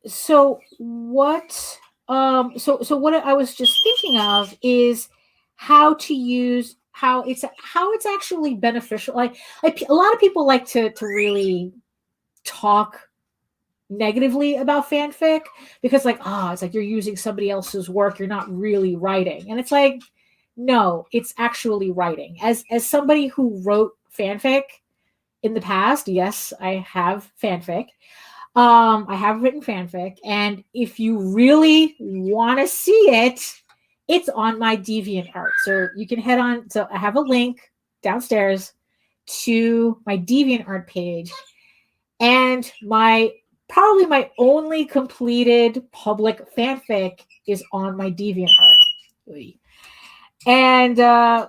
so what so what I was just thinking of is how to use how it's actually beneficial. Like a lot of people like to really talk negatively about fanfic because like, it's like you're using somebody else's work, you're not really writing. And it's like, no, it's actually writing. As somebody who wrote fanfic in the past, yes, I have fanfic. I have written fanfic, and if you really want to see it, it's on my DeviantArt. So you can head on. So I have a link downstairs to my DeviantArt page, and probably my only completed public fanfic is on my DeviantArt. And I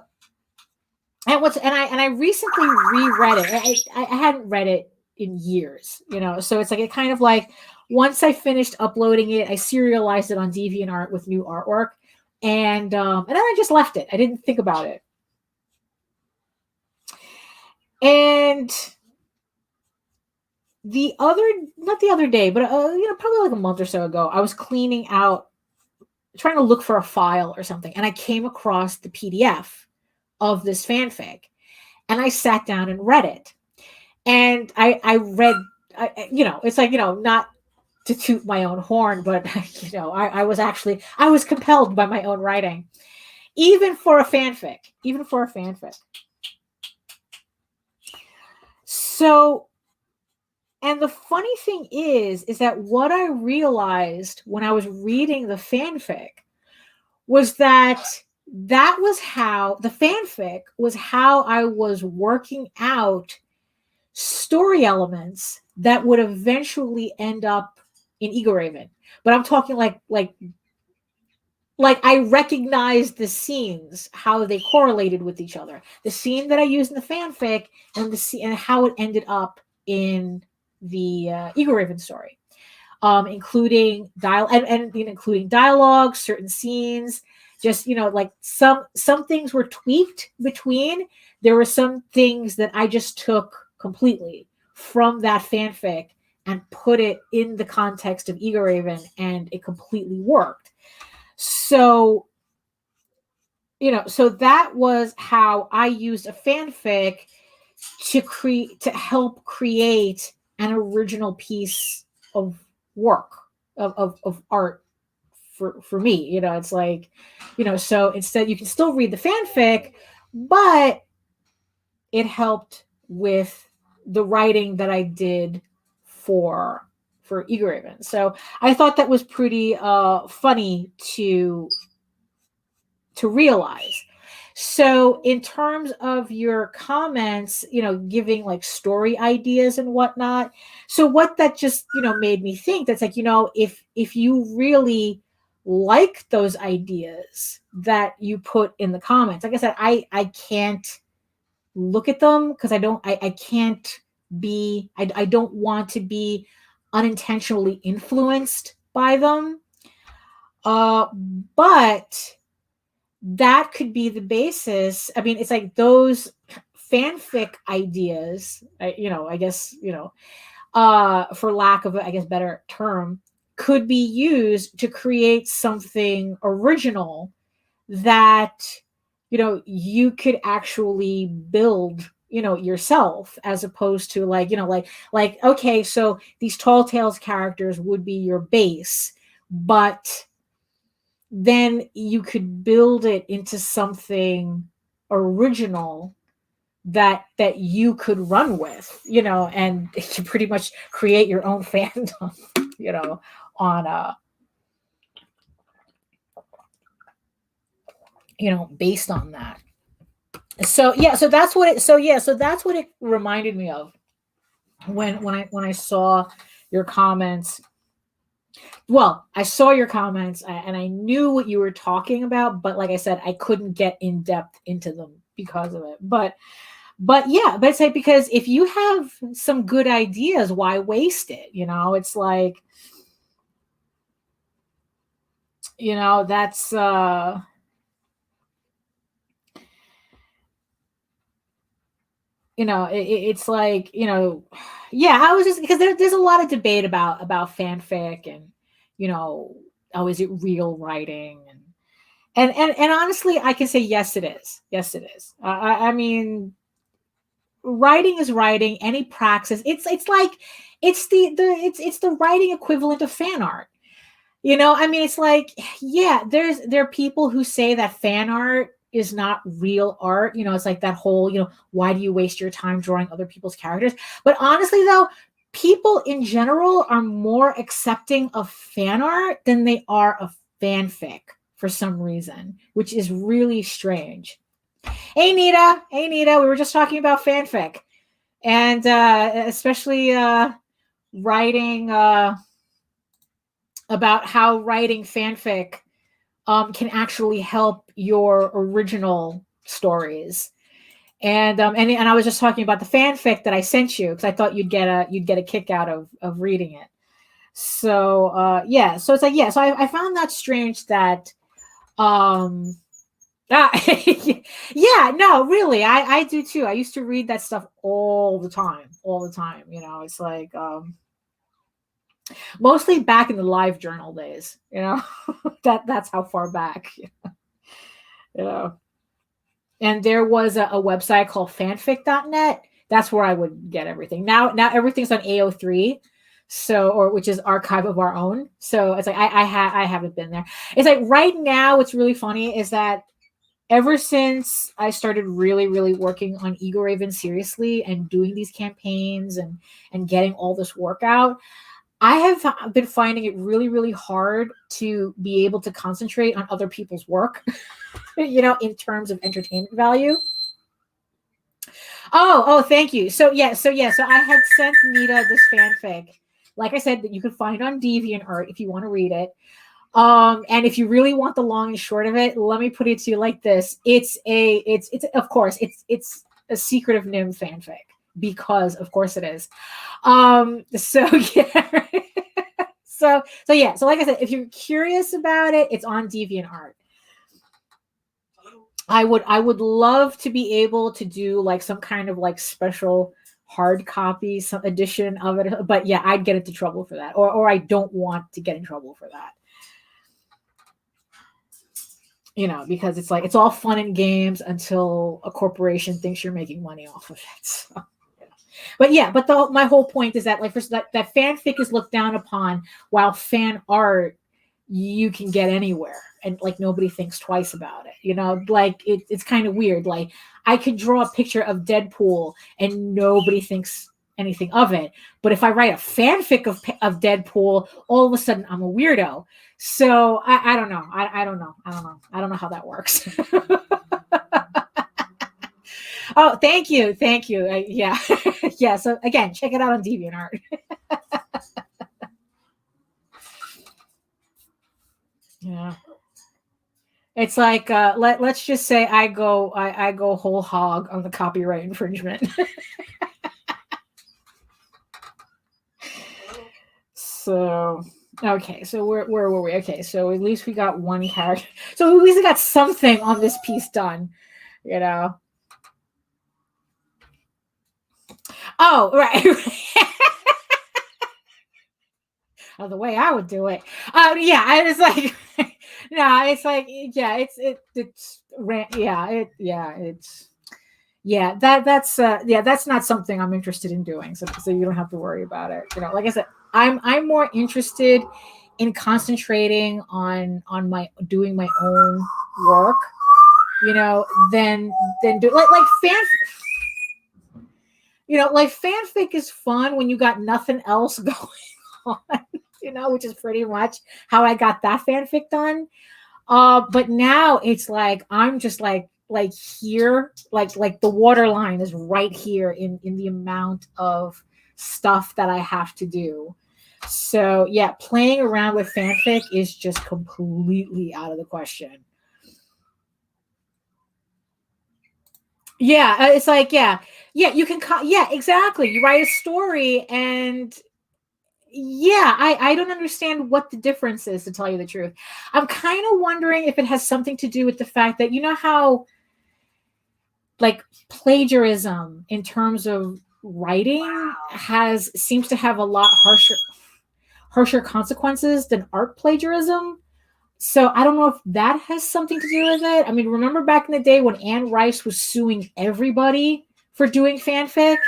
recently reread it. I hadn't read it in years, so it's like it kind of like once I finished uploading it, I serialized it on DeviantArt with new artwork, and then I just left it. I didn't think about it. And not the other day, but probably like a month or so ago, I was cleaning out, trying to look for a file or something, and I came across the PDF of this fanfic, and I sat down and read it. And I read, it's like, not to toot my own horn, but, I was compelled by my own writing, even for a fanfic. So, and the funny thing is that what I realized when I was reading the fanfic was that was how the fanfic was how I was working out story elements that would eventually end up in Ego Raven. But I'm talking like I recognized the scenes, how they correlated with each other. The scene that I used in the fanfic and how it ended up in the Ego Raven story, including including dialogue, certain scenes. Just like some things were tweaked between. There were some things that I just took completely from that fanfic and put it in the context of Ego Raven, and it completely worked. So, so that was how I used a fanfic to help create an original piece of work of art for me. It's like, so instead you can still read the fanfic, but it helped with the writing that I did for Ego Raven. So I thought that was pretty funny to realize. So in terms of your comments, giving like story ideas and whatnot. So what that just, made me think, that's like, if you really like those ideas that you put in the comments, like I said, I can't look at them because I don't want to be unintentionally influenced by them. But that could be the basis. I mean, it's like those fanfic ideas, I guess, for lack of a better term, could be used to create something original that you could actually build yourself, as opposed to like okay, so these Tall Tales characters would be your base, but then you could build it into something original that you could run with, and you pretty much create your own fandom, on based on that. So yeah, so that's what it. So yeah, so that's what it reminded me of when I saw your comments. Well, I saw your comments and I knew what you were talking about, but like I said, I couldn't get in depth into them because of it. But yeah, but it's like, because if you have some good ideas, why waste it? It's like, that's it's like, yeah, I was just, because there's a lot of debate about fanfic, and you know oh, is it real writing, and honestly, I can say yes, it is. Yes, it is. I mean, writing is writing. Any praxis, it's like, it's the writing equivalent of fan art. I mean, it's like, yeah, there are people who say that fan art is not real art. It's like that whole, why do you waste your time drawing other people's characters? But honestly, though, people in general are more accepting of fan art than they are of fanfic for some reason, which is really strange. Hey, Nita. Hey, Nita. We were just talking about fanfic, and especially writing. About how writing fanfic can actually help your original stories. And I was just talking about the fanfic that I sent you, because I thought you'd get a kick out of reading it. So yeah, so it's like, yeah, so I found that strange that um yeah, no, really, I do too. I used to read that stuff all the time, all the time. It's like, mostly back in the live journal days. That's how far back. you know and there was a website called fanfic.net. That's where I would get everything. Now everything's on AO3, so, or which is Archive of Our Own. So it's like, I haven't been there. It's like, right now what's really funny is that ever since I started really, really working on Ego Raven seriously, and doing these campaigns, and getting all this work out, I have been finding it really, really hard to be able to concentrate on other people's work, in terms of entertainment value. Oh, thank you. So I had sent Nita this fanfic, like I said, that you could find on DeviantArt if you want to read it. And if you really want the long and short of it, let me put it to you like this: it's of course it's a Secret of Nim fanfic, because of course it is. So yeah. So yeah, so like I said, if you're curious about it, it's on DeviantArt. I would love to be able to do like some kind of like special hard copy, some edition of it, but yeah, I'd get into trouble for that, or I don't want to get in trouble for that. Because it's like, it's all fun and games until a corporation thinks you're making money off of it. So, but yeah, but my whole point is that, like, first, that fanfic is looked down upon, while fan art, you can get anywhere, and like, nobody thinks twice about it. Like, it's kind of weird. Like, I could draw a picture of Deadpool and nobody thinks anything of it, but if I write a fanfic of Deadpool, all of a sudden I'm a weirdo. So I don't know. I don't know. I don't know how that works. Oh, thank you. Yeah. Yeah. So again, check it out on DeviantArt. Yeah. It's like, let's just say I go whole hog on the copyright infringement. So okay, so where were we? Okay, so at least we got one character. So at least we got something on this piece done. Oh, right. Oh, the way I would do it. Yeah, I was like, no, it's like, yeah, that's not something I'm interested in doing. So you don't have to worry about it. Like I said, I'm more interested in concentrating on my doing my own work, than do like fan. Like, fanfic is fun when you got nothing else going on, which is pretty much how I got that fanfic done. But now it's like, I'm just like, like here, like the waterline is right here in the amount of stuff that I have to do. So yeah, playing around with fanfic is just completely out of the question. Yeah, it's like, yeah, you can yeah, exactly. You write a story, and yeah, I don't understand what the difference is, to tell you the truth. I'm kind of wondering if it has something to do with the fact that, you know how like plagiarism in terms of writing seems to have a lot harsher consequences than art plagiarism. So I don't know if that has something to do with it. I mean, remember back in the day when Anne Rice was suing everybody for doing fanfic?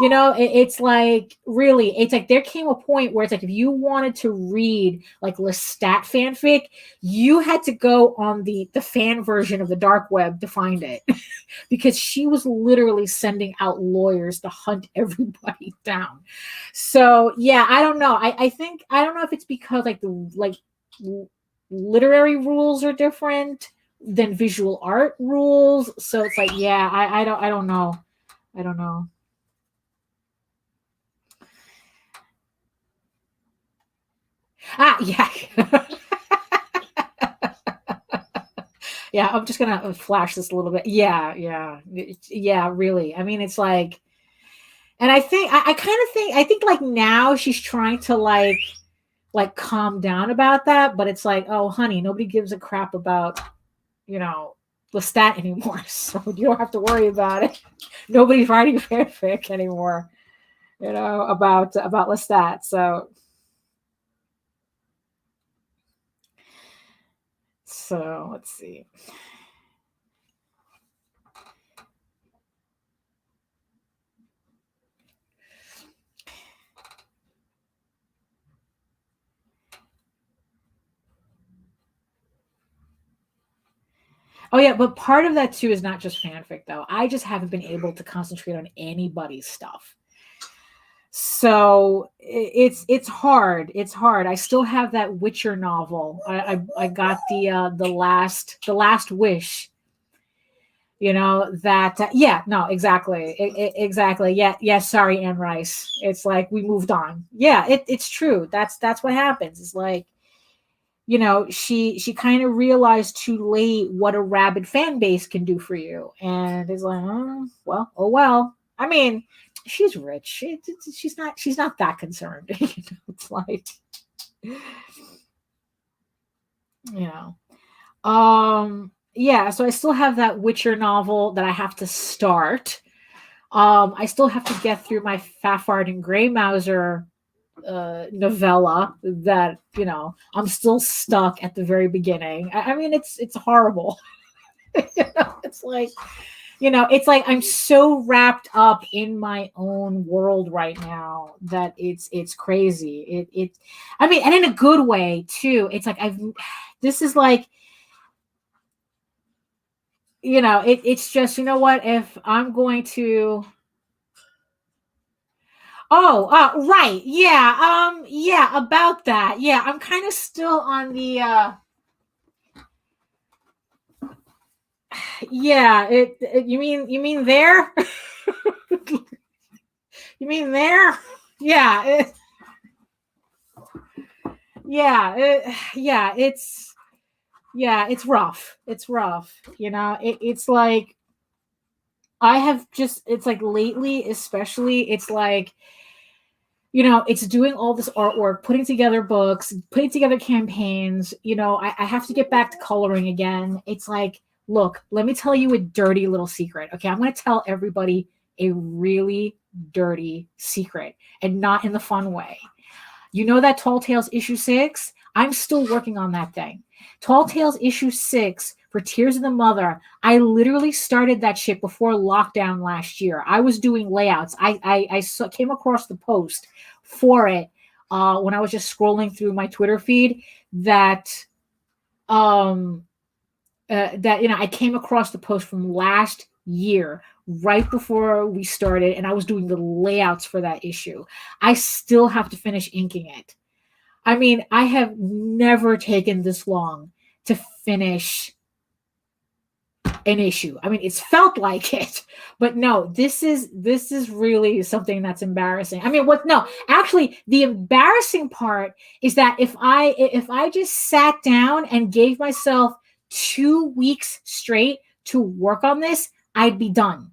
You know, it's like, really, it's like there came a point where it's like if you wanted to read like Lestat fanfic, you had to go on the fan version of the dark web to find it because she was literally sending out lawyers to hunt everybody down. So yeah, I don't know. I think I don't know if it's because like literary rules are different than visual art rules. So it's like, yeah, I don't know. I don't know. Yeah. Yeah, I'm just gonna flash this a little bit. Yeah, really. I mean, it's like, and I kind of think, I think like now she's trying to like calm down about that, but it's like, oh honey, nobody gives a crap about, you know, Lestat anymore, so you don't have to worry about it. Nobody's writing fanfic anymore, you know, about Lestat. So let's see. Oh yeah, but part of that too is not just fanfic though. I just haven't been able to concentrate on anybody's stuff. So it's hard. It's hard. I still have that Witcher novel. I got the last wish. You know that yeah, no, exactly. Exactly. Yeah, sorry, Anne Rice. It's like we moved on. Yeah, it's true. That's what happens. It's like, you know, she kind of realized too late what a rabid fan base can do for you, and is like, oh well. I mean, she's rich. She's not that concerned. You know, it's like, you know, yeah. So I still have that Witcher novel that I have to start. I still have to get through my Fafard and Grey Mouser novella that, you know, I'm still stuck at the very beginning. I mean, it's horrible. You know, it's like, you know, it's like I'm so wrapped up in my own world right now that it's crazy. I mean, and in a good way too. It's like this is like, you know, it's just, you know what, if I'm going to, oh, right. Yeah. Yeah, about that. Yeah, I'm kind of still on the yeah, you mean there? You mean there? Yeah. Yeah, it's rough. It's rough. You know, it's like I have just, it's like lately especially, it's like, you know, it's doing all this artwork, putting together books, putting together campaigns. You know, I have to get back to coloring again. It's like, look, let me tell you a dirty little secret. Okay, I'm going to tell everybody a really dirty secret, and not in the fun way. You know that Tall Tales issue 6? I'm still working on that thing. Tall Tales issue 6 for Tears of the Mother. I literally started that shit before lockdown last year. I was doing layouts. I came across the post for it when I was just scrolling through my Twitter feed that that, you know, I came across the post from last year right before we started, and I was doing the layouts for that issue. I still have to finish inking it. I mean, I have never taken this long to finish an issue. I mean, it's felt like it, but no, this is really something that's embarrassing. I mean, actually the embarrassing part is that if I just sat down and gave myself 2 weeks straight to work on this, I'd be done.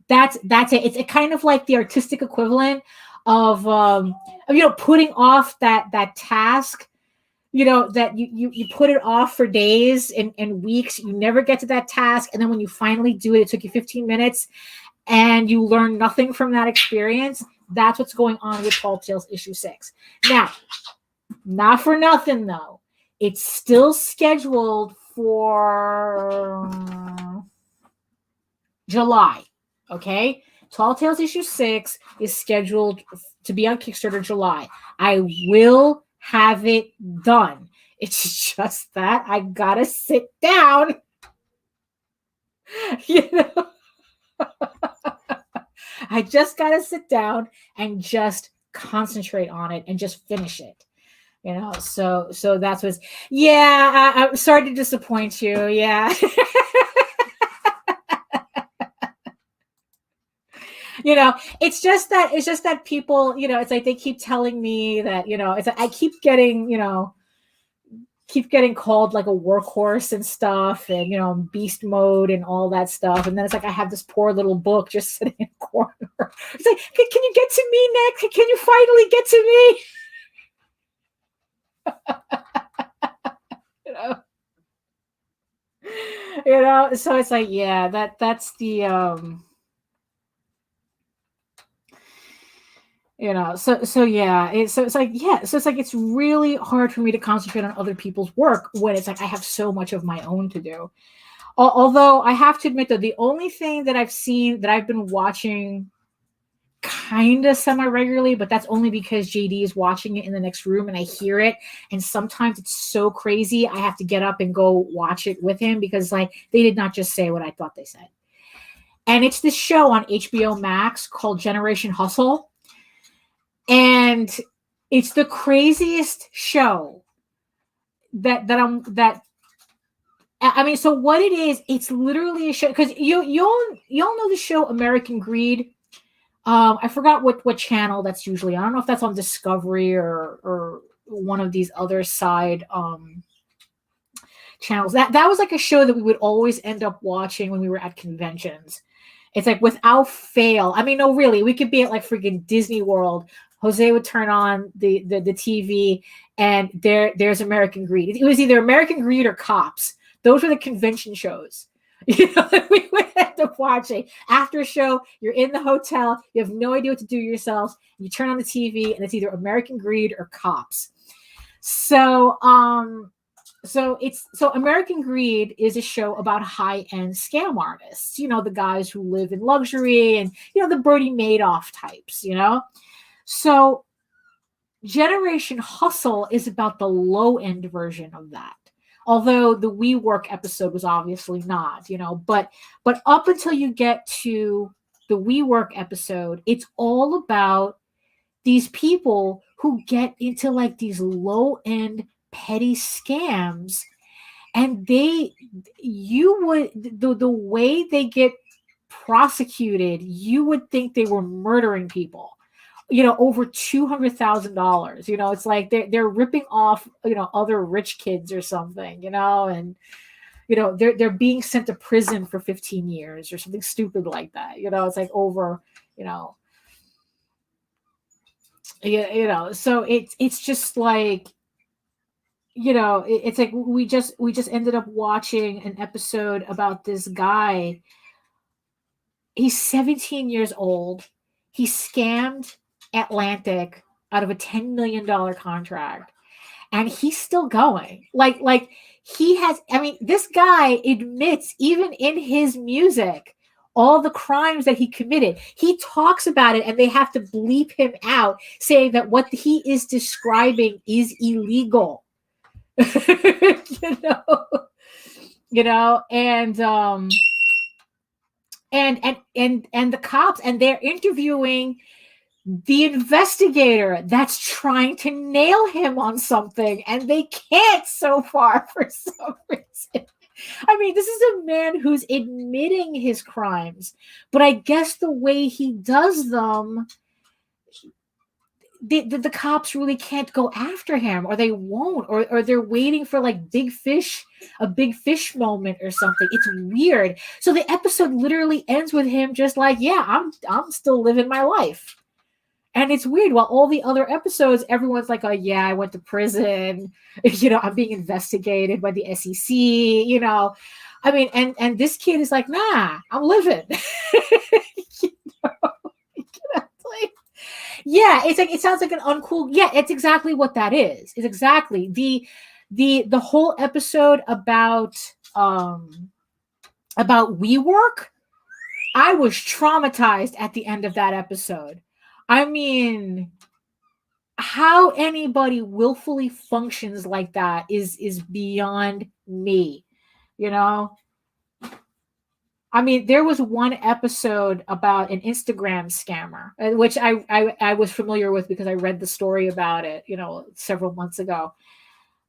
That's it. It's kind of like the artistic equivalent of putting off that task, that you put it off for days and weeks. You never get to that task, and then when you finally do it, it took you 15 minutes, and you learn nothing from that experience. That's what's going on with Tall Tales issue 6. Now, not for nothing though, it's still scheduled for July. Okay, Tall Tales issue 6 is scheduled to be on Kickstarter July. I will have it done. It's just that I gotta sit down. I just gotta sit down and just concentrate on it and just finish it. So that's what's. Yeah, I'm sorry to disappoint you. Yeah. It's just that people, it's like they keep telling me that, it's like I keep getting called like a workhorse and stuff, and beast mode and all that stuff. And then it's like I have this poor little book just sitting in a corner. It's like, can you get to me next? Can you finally get to me? So it's like, yeah, that's the so yeah, it's like, yeah, so it's like it's really hard for me to concentrate on other people's work when it's like I have so much of my own to do. Although I have to admit, though, the only thing that I've been watching kind of semi-regularly, but that's only because JD is watching it in the next room and I hear it, and sometimes it's so crazy I have to get up and go watch it with him because like they did not just say what I thought they said. And it's this show on HBO Max called Generation Hustle. And it's the craziest show so what it is, it's literally a show, because you'll know the show American Greed. I forgot what channel that's usually on. I don't know if that's on Discovery or one of these other side channels. That was like a show that we would always end up watching when we were at conventions. It's like without fail. I mean, no, really, we could be at like freaking Disney World. Jose would turn on the TV, and there's American Greed. It was either American Greed or Cops. Those were the convention shows. That we would end up watching. After a show, you're in the hotel, you have no idea what to do yourselves. You turn on the TV, and it's either American Greed or Cops. So American Greed is a show about high-end scam artists. The guys who live in luxury and the Bernie Madoff types. So Generation Hustle is about the low-end version of that. Although the WeWork episode was obviously not, but up until you get to the WeWork episode, it's all about these people who get into like these low-end petty scams, and the way they get prosecuted, you would think they were murdering people. Over $200,000. It's like they're ripping off, other rich kids or something, and they're being sent to prison for 15 years or something stupid like that. It's like over, so it's just like, it's like we just ended up watching an episode about this guy. He's 17 years old. He scammed Atlantic out of a $10 million contract, and he's still going. Like he has. I mean, this guy admits even in his music all the crimes that he committed. He talks about it, and they have to bleep him out, saying that what he is describing is illegal. And the cops, and they're interviewing the investigator that's trying to nail him on something, and they can't so far for some reason. I mean, this is a man who's admitting his crimes, but I guess the way he does them, the cops really can't go after him, or they won't, or they're waiting for like a big fish moment or something. It's weird. So the episode literally ends with him just like, yeah, I'm still living my life. And it's weird. While all the other episodes, everyone's like, oh yeah, I went to prison, I'm being investigated by the SEC, I mean, and this kid is like, nah, I'm living. Yeah, it's like, it sounds like an uncool. Yeah, it's exactly what that is. It's exactly the whole episode about WeWork. I was traumatized at the end of that episode. I mean, how anybody willfully functions like that is beyond me, I mean, there was one episode about an Instagram scammer, which I was familiar with because I read the story about it, several months ago.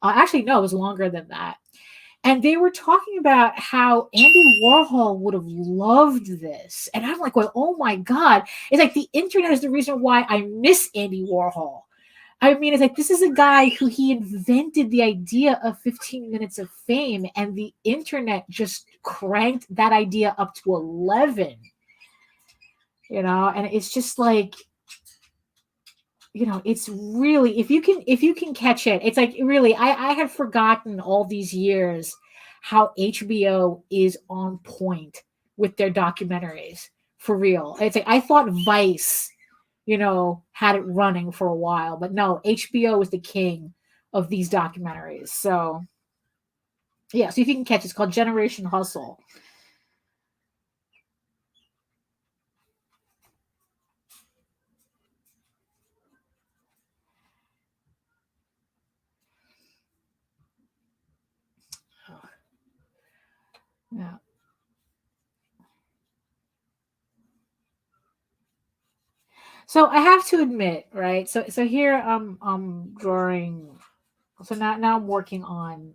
Actually, no, it was longer than that. And they were talking about how Andy Warhol would have loved this. And I'm like, well, oh my God. It's like the internet is the reason why I miss Andy Warhol. I mean, it's like, this is a guy who he invented the idea of 15 minutes of fame, and the internet just cranked that idea up to 11, and it's just like, it's really, if you can catch it, it's like, really, I had forgotten all these years how HBO is on point with their documentaries, for real. It's like, I thought Vice, had it running for a while, but no, HBO is the king of these documentaries. So yeah, so if you can catch it, it's called Generation Hustle. Yeah. So I have to admit, right? So here I'm drawing. So now I'm working on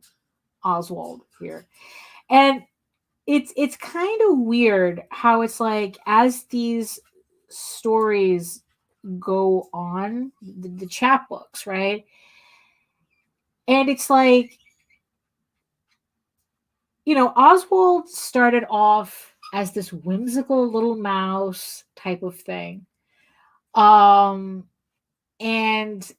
Oswald here, and it's kind of weird how it's like, as these stories go on, the chapbooks, right? And it's like, Oswald started off as this whimsical little mouse type of thing. And it's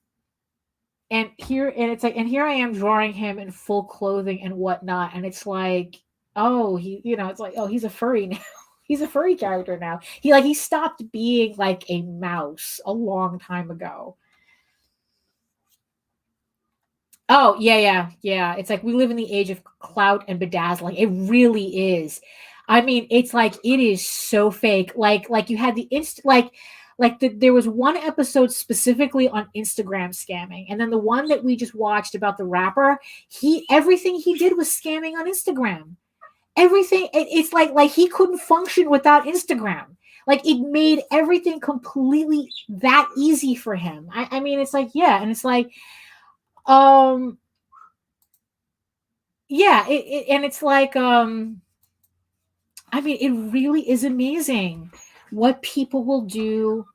like, and here I am drawing him in full clothing and whatnot, and it's like, oh, it's like, oh, he's a furry now. He's a furry character now. He stopped being like a mouse a long time ago. Oh, yeah. It's like, we live in the age of clout and bedazzling. It really is. I mean, it's like, it is so fake. Like you had the there was one episode specifically on Instagram scamming, and then the one that we just watched about the rapper, everything he did was scamming on Instagram. Everything, it's like he couldn't function without Instagram. Like, it made everything completely that easy for him. I mean, it's like, yeah, and it's like, yeah, and it's like, I mean, it really is amazing what people will do.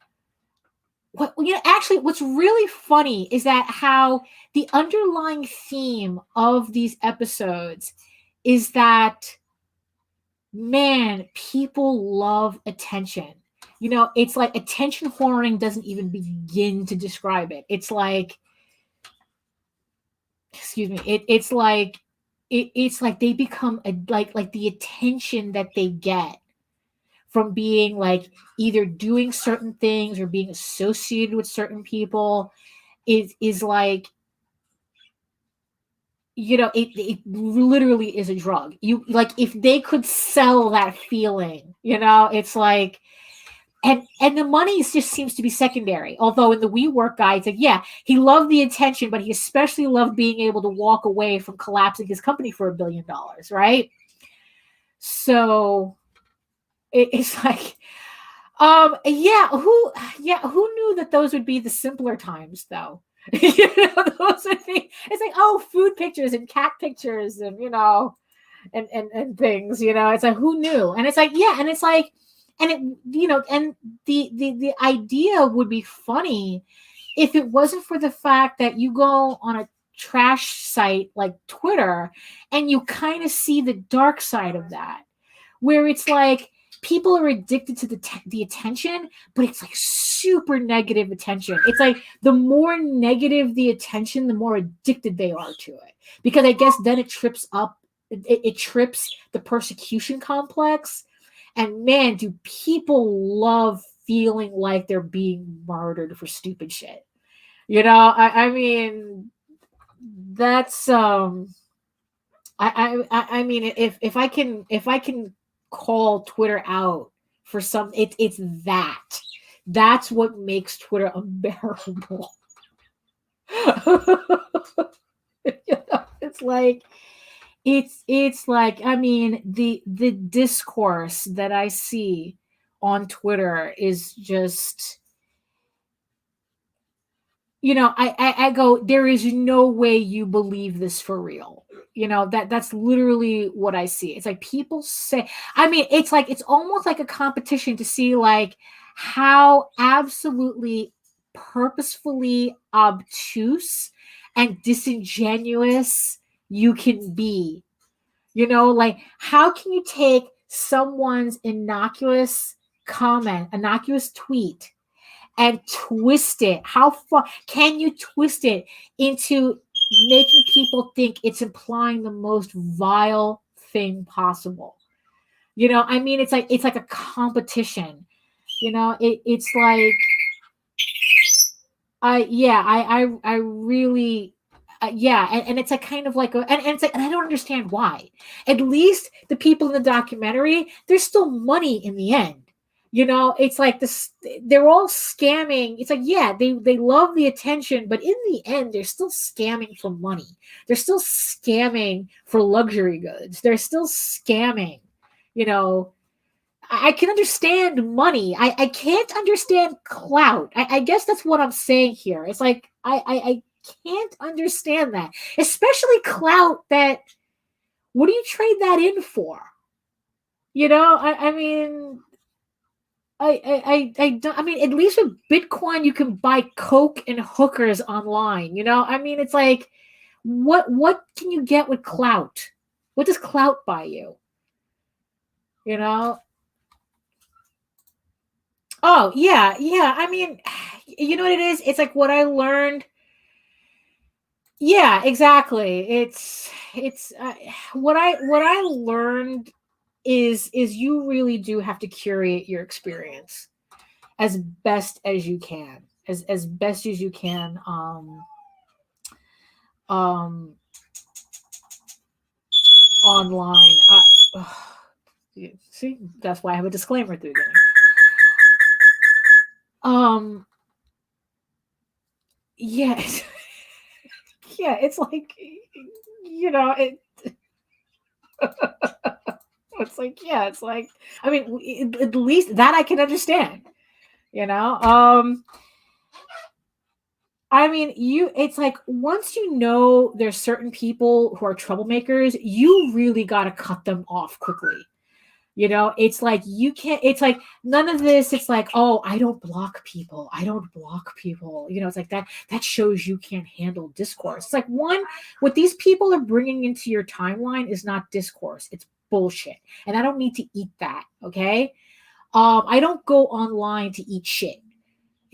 Actually, what's really funny is that how the underlying theme of these episodes is that, man, people love attention. It's like, attention whoring doesn't even begin to describe it. It's like, excuse me, it's like they become like the attention that they get from being like either doing certain things or being associated with certain people is like, it literally is a drug. You, like, if they could sell that feeling, it's like, and the money just seems to be secondary. Although in the WeWork guy, it's like, yeah, he loved the attention, but he especially loved being able to walk away from collapsing his company for $1 billion, right? So it's like, who knew that those would be the simpler times, though? Those would be, it's like, oh, food pictures and cat pictures, and and things, it's like, who knew? And it's like, yeah. And it's like, and it, and the idea would be funny if it wasn't for the fact that you go on a trash site like Twitter and you kind of see the dark side of that, where it's like people are addicted to the attention, but it's like super negative attention. It's like the more negative the attention, the more addicted they are to it, because I guess then it trips the persecution complex. And man, do people love feeling like they're being martyred for stupid shit. I mean, that's I mean, if I can call Twitter out for some, it's that's what makes Twitter unbearable. It's like, it's like, I mean, the discourse that I see on Twitter is just, I go, there is no way you believe this for real. That's literally what I see. It's like people say, I mean, it's like, it's almost like a competition to see like how absolutely purposefully obtuse and disingenuous you can be. Like, how can you take someone's innocuous tweet and twist it? How far can you twist it into making people think it's implying the most vile thing possible? I mean, it's like a competition. It's like, I really, yeah, and it's a kind of like and it's like, and I don't understand why. At least the people in the documentary, there's still money in the end. It's like this, they're all scamming. It's like, yeah, they love the attention, but in the end, they're still scamming for money. They're still scamming for luxury goods. They're still scamming. I can understand money. I can't understand clout. I guess that's what I'm saying here. It's like, I can't understand that, especially clout. That, what do you trade that in for? I mean, I don't. I mean, at least with Bitcoin, you can buy coke and hookers online. I mean, it's like, what can you get with clout? What does clout buy you? Oh yeah, yeah. I mean, you know what it is? It's like what I learned. Yeah, exactly. It's what I learned is you really do have to curate your experience as best as you can, as best as you can. Online. See, that's why I have a disclaimer at the beginning. Yeah. Yeah, it's like, it. It's like, yeah, it's like, I mean, at least that I can understand. I mean, it's like, once there's certain people who are troublemakers, you really got to cut them off quickly. It's like, you can't, it's like, none of this, it's like, oh, I don't block people. It's like that shows you can't handle discourse. It's like, what these people are bringing into your timeline is not discourse. It's bullshit. And I don't need to eat that. Okay. I don't go online to eat shit.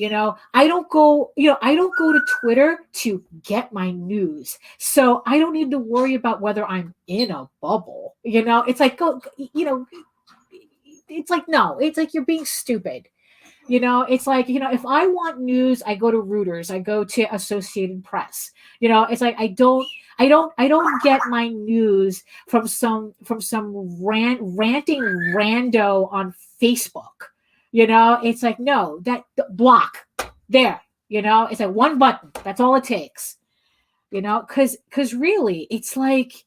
I don't go to Twitter to get my news. So I don't need to worry about whether I'm in a bubble. It's like, it's like, no, it's like, you're being stupid. It's like, if I want news, I go to Reuters, I go to Associated Press. It's like, I don't get my news from some ranting rando on Facebook. It's like, no, that block there, it's like one button. That's all it takes, because really, it's like,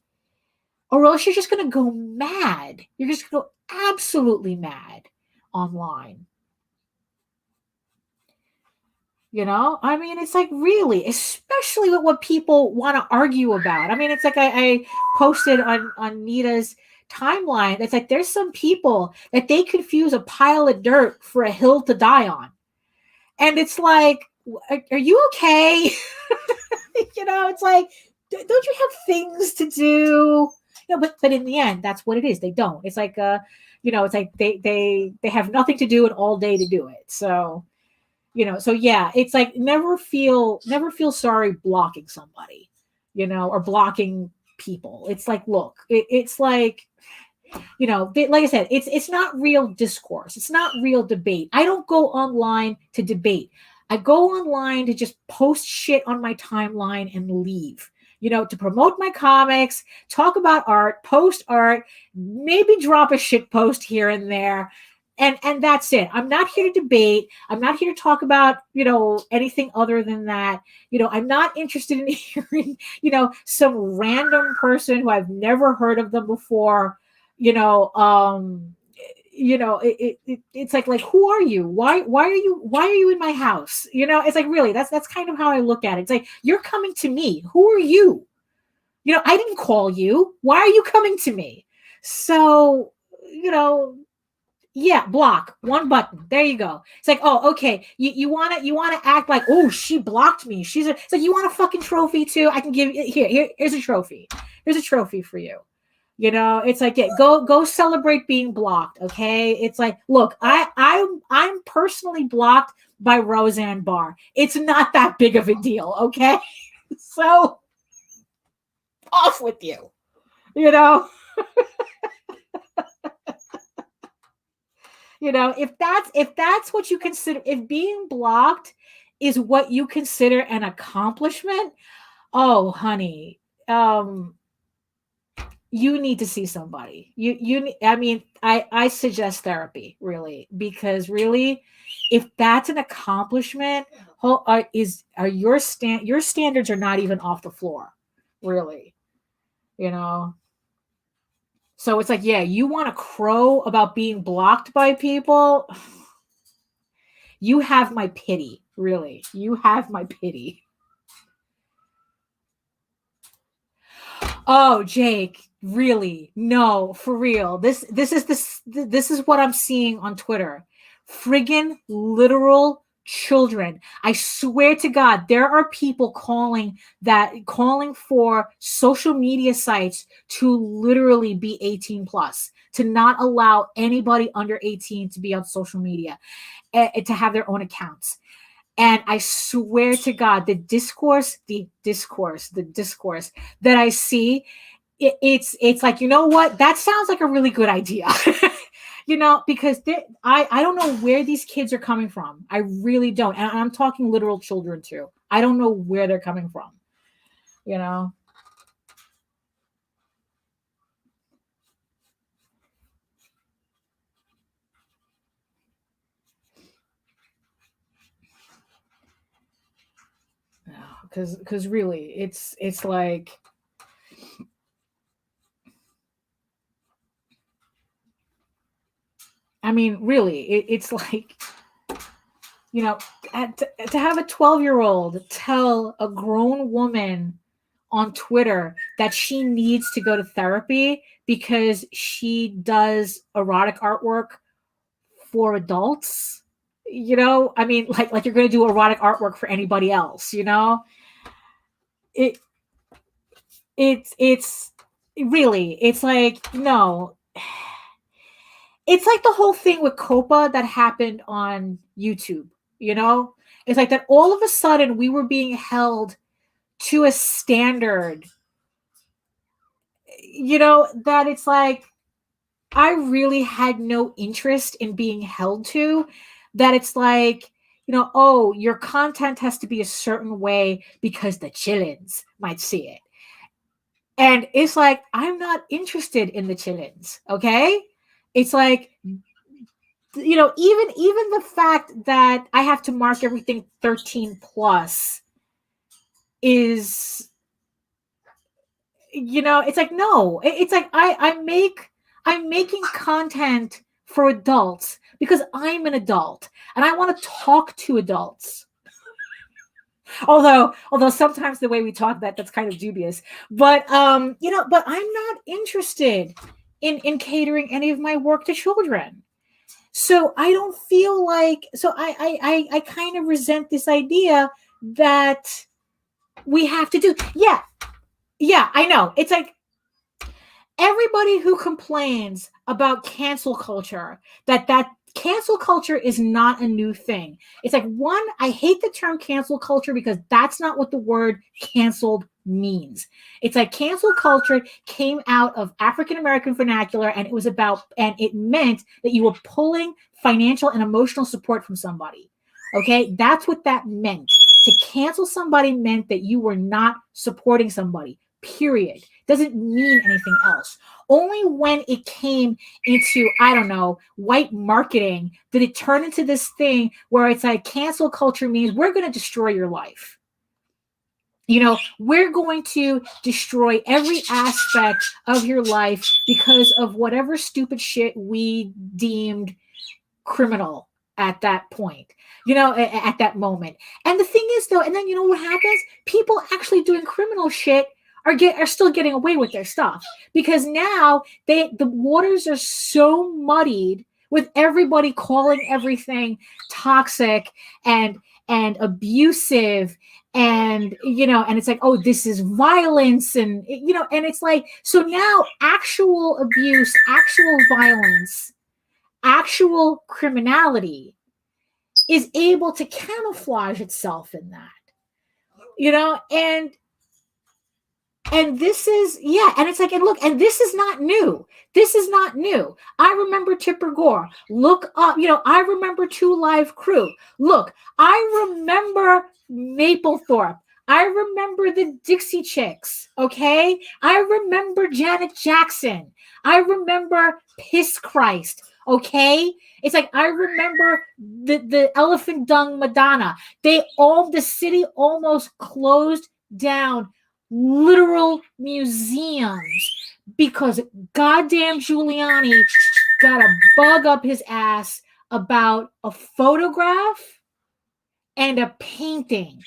or else you're just going to go mad. You're just going to go absolutely mad online. I mean, it's like really, especially with what people want to argue about. I mean, it's like I posted on Nita's timeline. It's like there's some people that they confuse a pile of dirt for a hill to die on. And it's like, are you okay? It's like, don't you have things to do? But in the end, that's what it is. They don't. It's like, it's like they have nothing to do and all day to do it. So, so yeah, it's like never feel sorry blocking somebody, or blocking people. It's like, look, it's like, like I said, it's not real discourse. It's not real debate. I don't go online to debate. I go online to just post shit on my timeline and leave, to promote my comics, talk about art, post art, maybe drop a shit post here and there. And that's it. I'm not here to debate. I'm not here to talk about, anything other than that. I'm not interested in hearing, some random person who I've never heard of them before, it's like who are you? Why are you in my house? It's like, really, that's kind of how I look at it. It's like, you're coming to me. Who are you? I didn't call you. Why are you coming to me? So, yeah, block, one button. There you go. It's like, oh, okay. You wanna act like, oh, she blocked me. It's like, you want a fucking trophy too? I can give you here's a trophy. Here's a trophy for you. It's like, yeah, go celebrate being blocked. Okay. It's like, look, I'm personally blocked by Roseanne Barr. It's not that big of a deal. Okay. So off with you, if that's what you consider, if being blocked is what you consider an accomplishment, oh honey, you need to see somebody. I mean, I suggest therapy, really, because really, if that's an accomplishment, your standards are not even off the floor, really, So it's like, yeah, you want to crow about being blocked by people? You have my pity, really. You have my pity. Oh, Jake, really? No, for real. This is what I'm seeing on Twitter. Friggin' literal children. I swear to God, there are people calling for social media sites to literally be 18 plus, to not allow anybody under 18 to be on social media, to have their own accounts. And I swear to God, the discourse that I see, it's like, you know what? That sounds like a really good idea. Because I don't know where these kids are coming from. I really don't. And I'm talking literal children too. I don't know where they're coming from. Because really, it's like, I mean, really, it's like, to have a 12-year-old tell a grown woman on Twitter that she needs to go to therapy because she does erotic artwork for adults. I mean, like you're going to do erotic artwork for anybody else. It's really, it's like, no. It's like the whole thing with Copa that happened on YouTube. It's like that all of a sudden we were being held to a standard, that it's like, I really had no interest in being held to, that it's like, oh, your content has to be a certain way because the chillins might see it. And it's like, I'm not interested in the chillins. Okay. It's like, even the fact that I have to mark everything 13 plus is, it's like, no, it's like, I'm making content for adults because I'm an adult and I want to talk to adults. Although sometimes the way we talk that's kind of dubious. But but I'm not interested in catering any of my work to children. So I don't feel like, so I kind of resent this idea that we have to do. Yeah, I know. It's like everybody who complains about cancel culture, that cancel culture is not a new thing. It's like, one, I hate the term cancel culture because that's not what the word canceled means. It's like cancel culture came out of African American vernacular, and it meant that you were pulling financial and emotional support from somebody. Okay, that's what that meant. To cancel somebody meant that you were not supporting somebody. Period. Doesn't mean anything else. Only when it came into, I don't know, white marketing did it turn into this thing where it's like cancel culture means we're going to destroy your life. We're going to destroy every aspect of your life because of whatever stupid shit we deemed criminal at that point, at that moment. And the thing is, though, and then what happens? People actually doing criminal shit are still getting away with their stuff because now the waters are so muddied with everybody calling everything toxic and abusive and and it's like, oh, this is violence, and and it's like, so now actual abuse, actual violence, actual criminality is able to camouflage itself in that, and this is, and it's like, and look, and this is not new. This is not new. I remember Tipper Gore. Look up, I remember Two Live Crew. Look, I remember Maplethorpe. I remember the Dixie Chicks, okay? I remember Janet Jackson. I remember Piss Christ, okay? It's like, I remember the Elephant Dung Madonna. The city almost closed down literal museums because goddamn Giuliani got a bug up his ass about a photograph and a painting.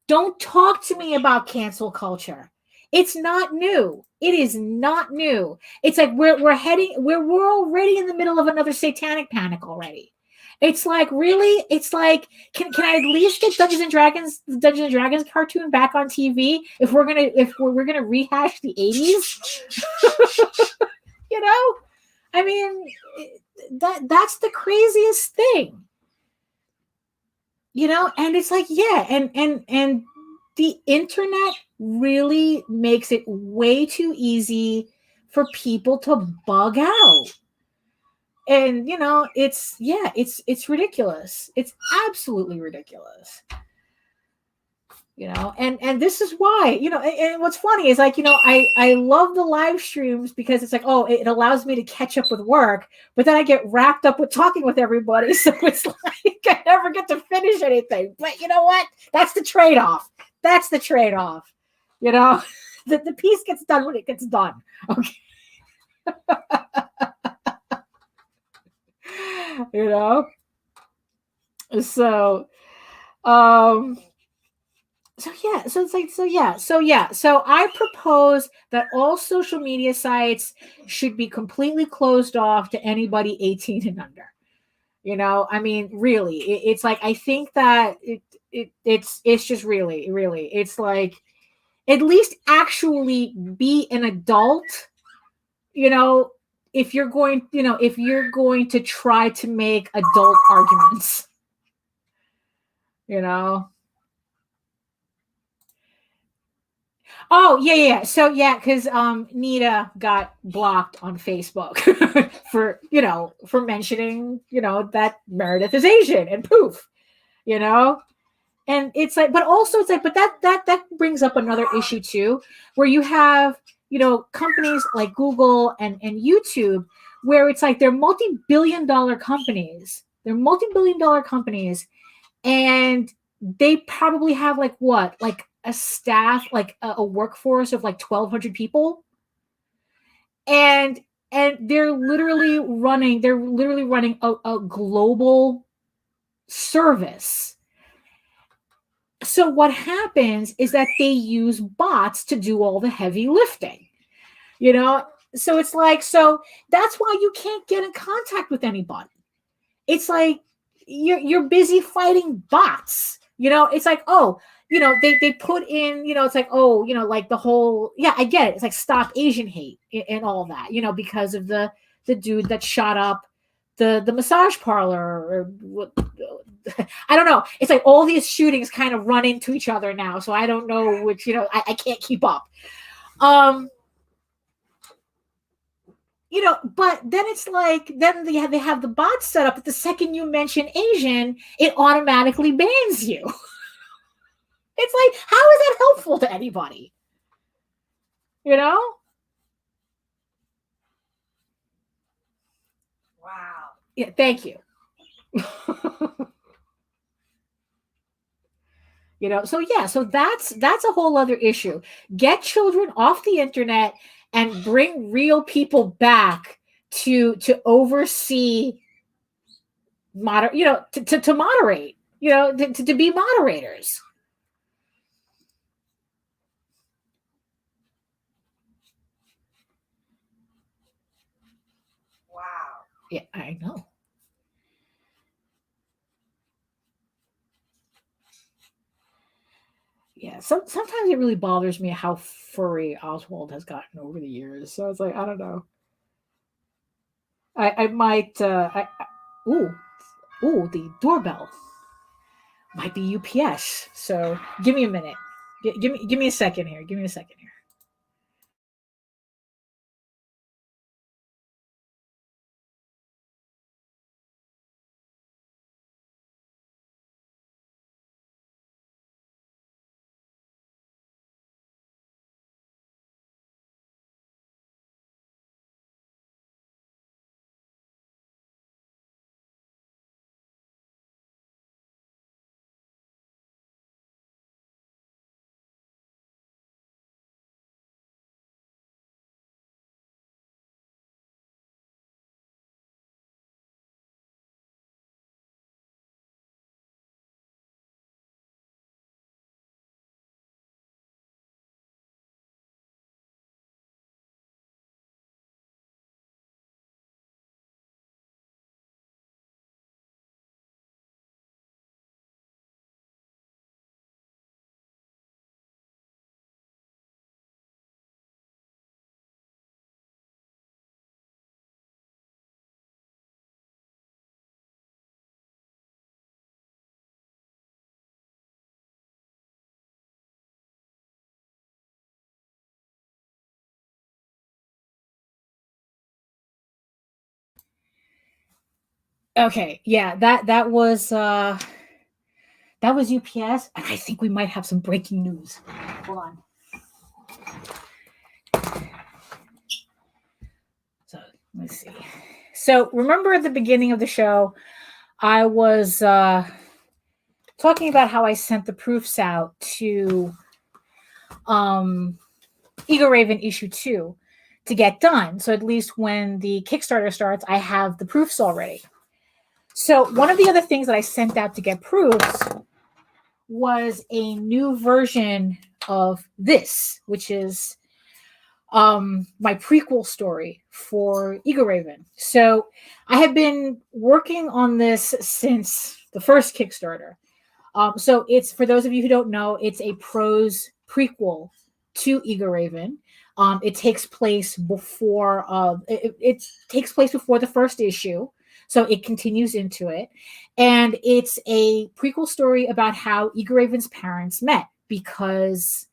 Don't talk to me about cancel culture. It's not new. It is not new. It's like we're already in the middle of another satanic panic already. It's like, really? It's like, can I at least get Dungeons and Dragons cartoon back on TV if we're gonna rehash the 80s? I mean, that's the craziest thing. And it's like, and the internet really makes it way too easy for people to bug out. And it's ridiculous. It's absolutely ridiculous. And this is why, and what's funny is like, I love the live streams because it's like, oh, it allows me to catch up with work, but then I get wrapped up with talking with everybody. So it's like, I never get to finish anything. But you know what? That's the trade-off. The piece gets done when it gets done. Okay. So I propose that all social media sites should be completely closed off to anybody 18 and under. I mean, really, it's like, I think that it's just really, it's like, at least actually be an adult, if you're going to try to make adult arguments, Oh, yeah. So, because Nita got blocked on Facebook for mentioning, that Meredith is Asian, and poof, And it's like, but also it's like, but that brings up another issue too, where you have, companies like Google and YouTube, where it's like they're multi-billion-dollar companies. And they probably have like a staff, like a workforce of like 1,200 people. And they're literally running a global service. So what happens is that they use bots to do all the heavy lifting, you know? So it's like, so that's why you can't get in contact with anybody. It's like you're busy fighting bots. You know, it's like, oh, you know, they put in, you know, it's like, oh, you know, like the whole, yeah, I get it. It's like stop Asian hate and all that, you know, because of the dude that shot up the massage parlor or what. I don't know. It's like all these shootings kind of run into each other now. So I don't know which, you know, I can't keep up. You know, but then it's like, then they have the bots set up. But the second you mention Asian, it automatically bans you. It's like, how is that helpful to anybody? You know? Wow. Yeah, thank you. You know, so yeah, so that's a whole other issue. Get children off the internet and bring real people back to oversee you know, to moderate, you know, to be moderators. Wow. Yeah, I know. Yeah, sometimes it really bothers me how furry Oswald has gotten over the years. So it's like, I don't know. I might ooh, the doorbell might be UPS. So give me a minute. Give me a second here. Give me a second here. Okay, yeah, that was UPS, and I think we might have some breaking news. Hold on. So let's see. So remember at the beginning of the show, I was talking about how I sent the proofs out to Eagle Raven issue 2 to get done. So at least when the Kickstarter starts, I have the proofs already. So one of the other things that I sent out to get proofs was a new version of this, which is my prequel story for Eagle Raven. So I have been working on this since the first Kickstarter. So it's, for those of you who don't know, it's a prose prequel to Eagle Raven. It takes place before it takes place before the first issue. So it continues into it. And it's a prequel story about how Eagle Raven's parents met, because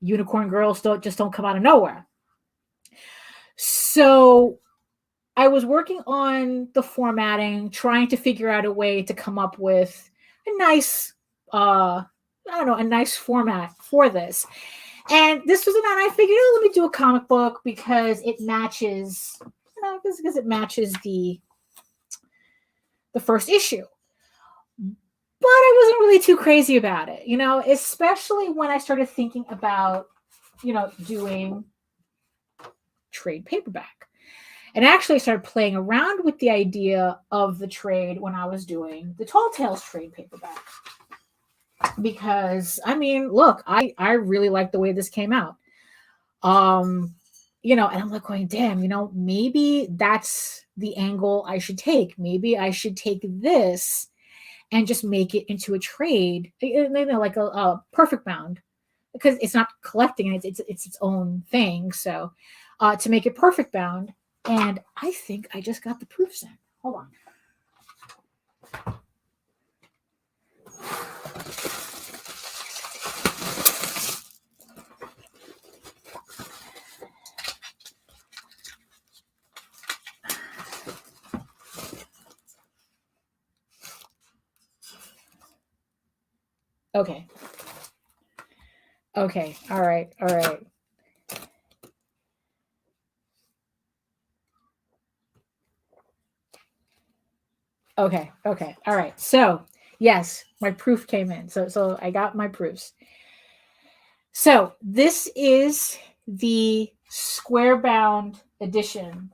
unicorn girls don't come out of nowhere. So I was working on the formatting, trying to figure out a way to come up with a nice, I don't know, a nice format for this. And this was about, I figured, oh, let me do a comic book because it matches, you know, because it matches the first issue. But I wasn't really too crazy about it, you know, especially when I started thinking about, you know, doing trade paperback. And actually I started playing around with the idea of the trade when I was doing the Tall Tales trade paperback. because I mean, look, I really like the way this came out. And I'm like going, damn, maybe that's the angle I should take. Maybe I should take this and just make it into a trade, like a perfect bound, because it's not collecting, it's its own thing. So to make it perfect bound, and I think I just got the proofs in. Hold on. Okay. All right. Okay. All right. So yes, my proof came in. So I got my proofs. So this is the square bound edition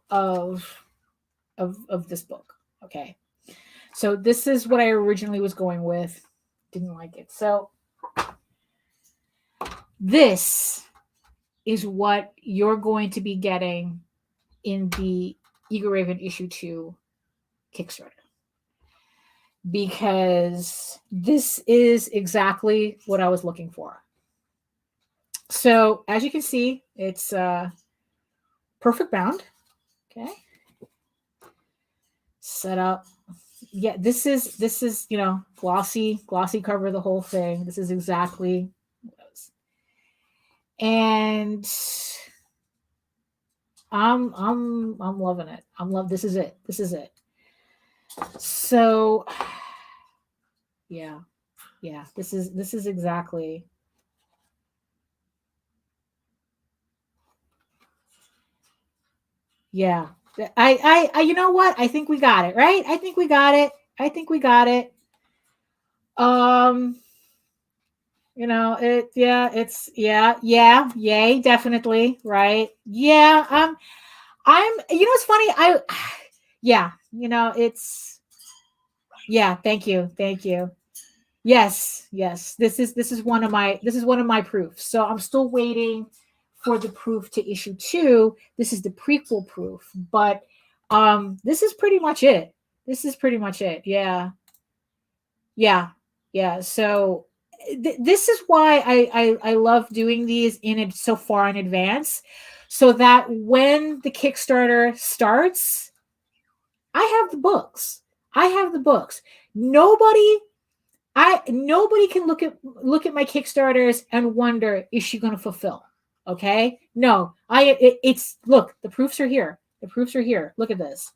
of this book. Okay. So this is what I originally was going with. Didn't like it. So this is what you're going to be getting in the Eagle Raven issue 2 Kickstarter. Because this is exactly what I was looking for. So as you can see, it's perfect bound. Okay. Set up. Yeah, this is glossy cover, the whole thing. This is exactly what it was. And I'm loving it. This is it. So yeah, this is exactly. Yeah. I you know what? I think we got it, right? I think we got it. Yay, definitely, right? Yeah, it's funny, thank you. Yes, this is one of my proofs. So I'm still waiting for the proof to issue 2. This is the prequel proof, but this is pretty much it. Yeah. So this is why I love doing these in it so far in advance, so that when the Kickstarter starts, I have the books. Nobody can look at my Kickstarters and wonder, is she going to fulfill? Okay, no, it's look, the proofs are here. Look at this.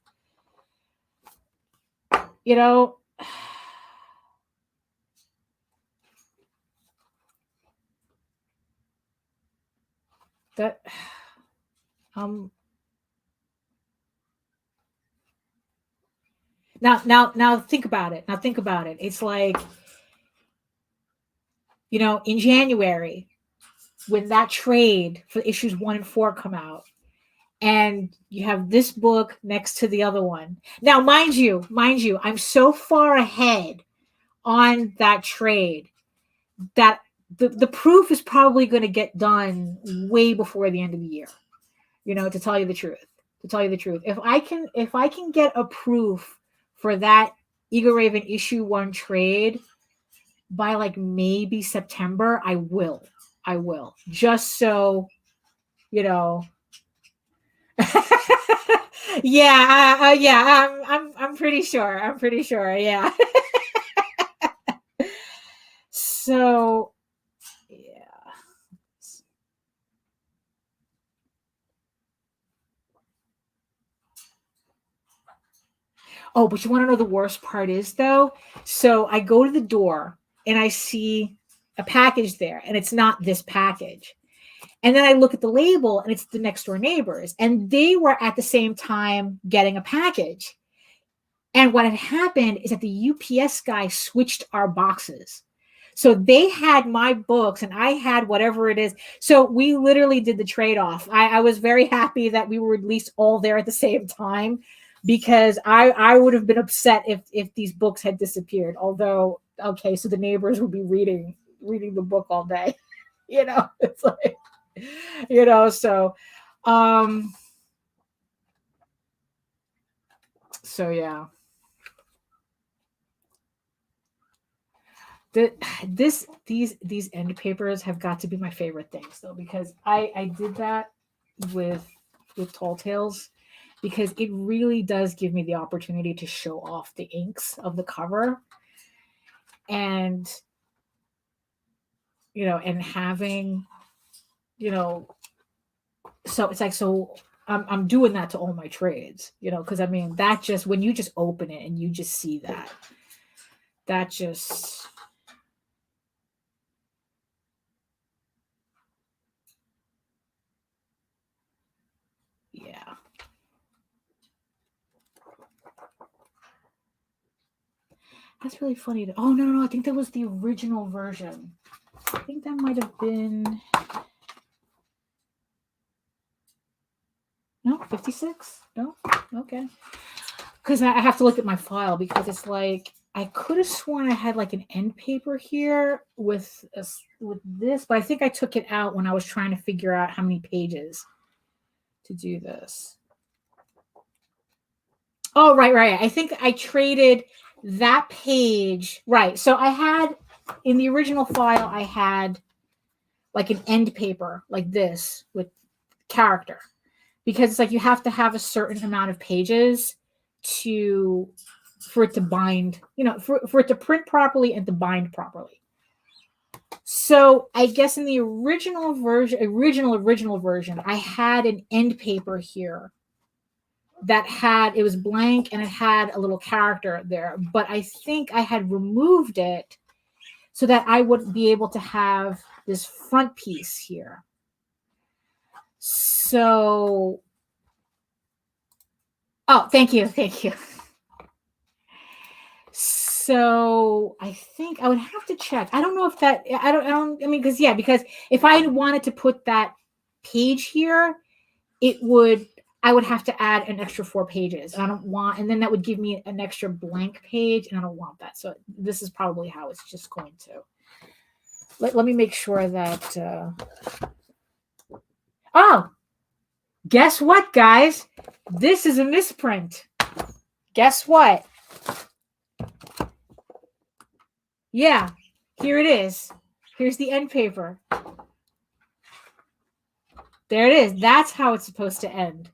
That now think about it. It's like, in January, when that trade for issues 1 and 4 come out, and you have this book next to the other one. Now, mind you, I'm so far ahead on that trade that the proof is probably going to get done way before the end of the year. To tell you the truth. If I can get a proof for that Eagle Raven issue 1 trade by like maybe September, I will. Just so, I'm pretty sure. Yeah. So, yeah. Oh, but you want to know the worst part is, though? So I go to the door and I see a package there, and it's not this package. And then I look at the label, and it's the next door neighbors, and they were at the same time getting a package. And what had happened is that the UPS guy switched our boxes. So they had my books and I had whatever it is. So we literally did the trade-off. I was very happy that we were at least all there at the same time, because I would have been upset if these books had disappeared. Although okay, so the neighbors would be reading the book all day. It's like, so yeah. These end papers have got to be my favorite things though, because I did that with Tall Tales, because it really does give me the opportunity to show off the inks of the cover, and and having so it's like, so I'm doing that to all my trades, because I mean, that just, when you just open it and you just see that just, yeah. That's really funny. Oh, no, I think that was the original version. I think that might have been, no, 56? No? Okay. Because I have to look at my file, because it's like, I could have sworn I had like an end paper here with this, but I think I took it out when I was trying to figure out how many pages to do this. Oh, right. I think I traded that page. Right. So I had, in the original file, I had like an end paper like this with character, because it's like you have to have a certain amount of pages for it to bind, for it to print properly and to bind properly. So I guess in the original version, I had an end paper here that it was blank and it had a little character there, but I think I had removed it so that I would be able to have this front piece here. So, oh, thank you. So I think I would have to check. I don't know if that, I mean, because if I wanted to put that page here, I would have to add an extra 4 pages. And I don't want, and then that would give me an extra blank page, and I don't want that. So this is probably how it's just going to. Let me make sure that, oh, guess what, guys? This is a misprint. Guess what? Yeah, here it is. Here's the end paper. There it is. That's how it's supposed to end.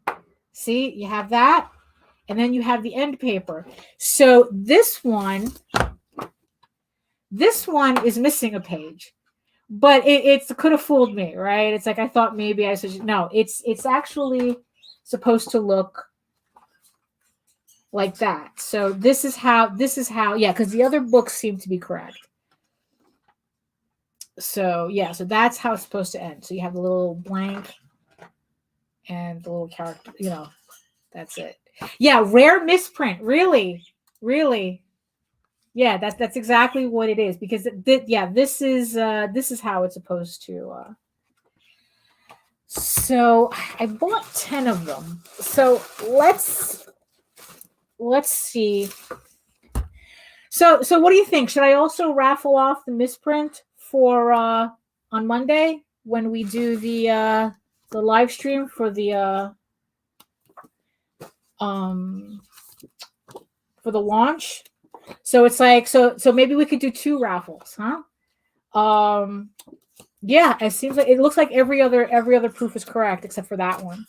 See, you have that, and then you have the end paper. So this one is missing a page, but it could have fooled me, right? It's like, I thought maybe I should, no, it's actually supposed to look like that. So this is how, yeah, because the other books seem to be correct. So yeah, so that's how it's supposed to end. So you have the little blank and the little character, that's it. Yeah, rare misprint, really. Yeah, that's exactly what it is, because this is how it's supposed to. So I bought 10 of them. So let's see. So what do you think? Should I also raffle off the misprint for on Monday when we do the live stream for the launch? So it's like, so maybe we could do 2 raffles, huh? Yeah, it seems like, it looks like every other proof is correct except for that one.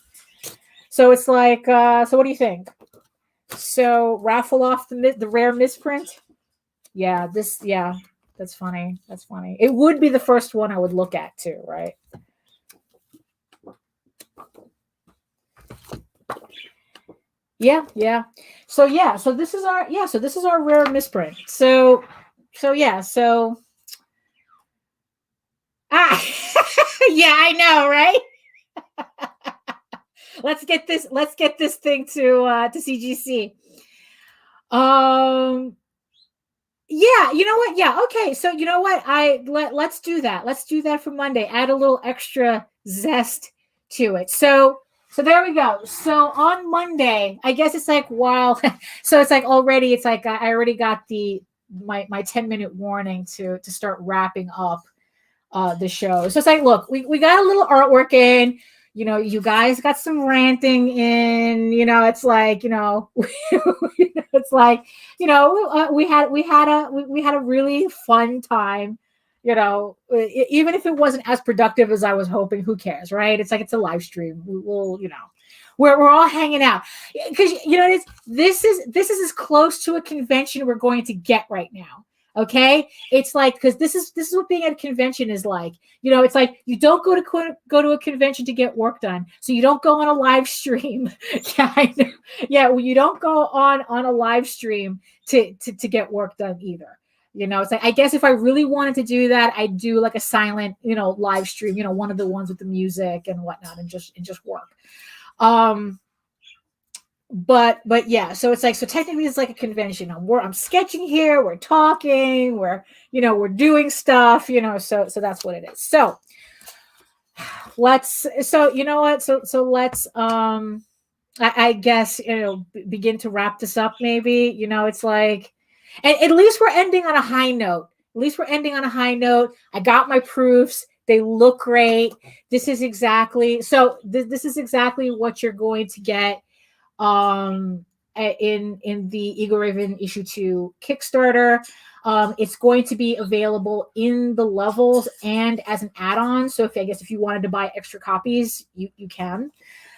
So it's like, so what do you think? So raffle off the rare misprint. Yeah, that's funny. It would be the first one I would look at too, right? Yeah. So this is our rare misprint. So yeah, yeah, I know, right? Let's get this thing to CGC. Yeah, you know what? Yeah, okay. So you know what? Let's do that. Let's do that for Monday. Add a little extra zest to it. So there we go. So on Monday, I guess it's like, so it's like already, it's like I already got the my 10-minute warning to start wrapping up the show. So it's like, look, we got a little artwork in, you guys got some ranting in, it's like, it's like, we had a really fun time, even if it wasn't as productive as I was hoping. Who cares, right? It's like, it's a live stream. We'll, we're all hanging out, because this is as close to a convention we're going to get right now. Okay, it's like, because this is what being at a convention is like. It's like, you don't go to a convention to get work done, so you don't go on a live stream. Yeah, I know. Yeah, well, you don't go on a live stream to get work done either. It's like, I guess if I really wanted to do that, I'd do like a silent, live stream. One of the ones with the music and whatnot, and just work. But yeah, so it's like, so technically it's like a convention. I'm sketching here, we're talking, we're doing stuff, so that's what it is. So let's I guess begin to wrap this up. Maybe it's like, and at least we're ending on a high note. I got my proofs. They look great. This is exactly what you're going to get in the Eagle Raven issue 2 Kickstarter. It's going to be available in the levels and as an add-on. So if you wanted to buy extra copies, you can.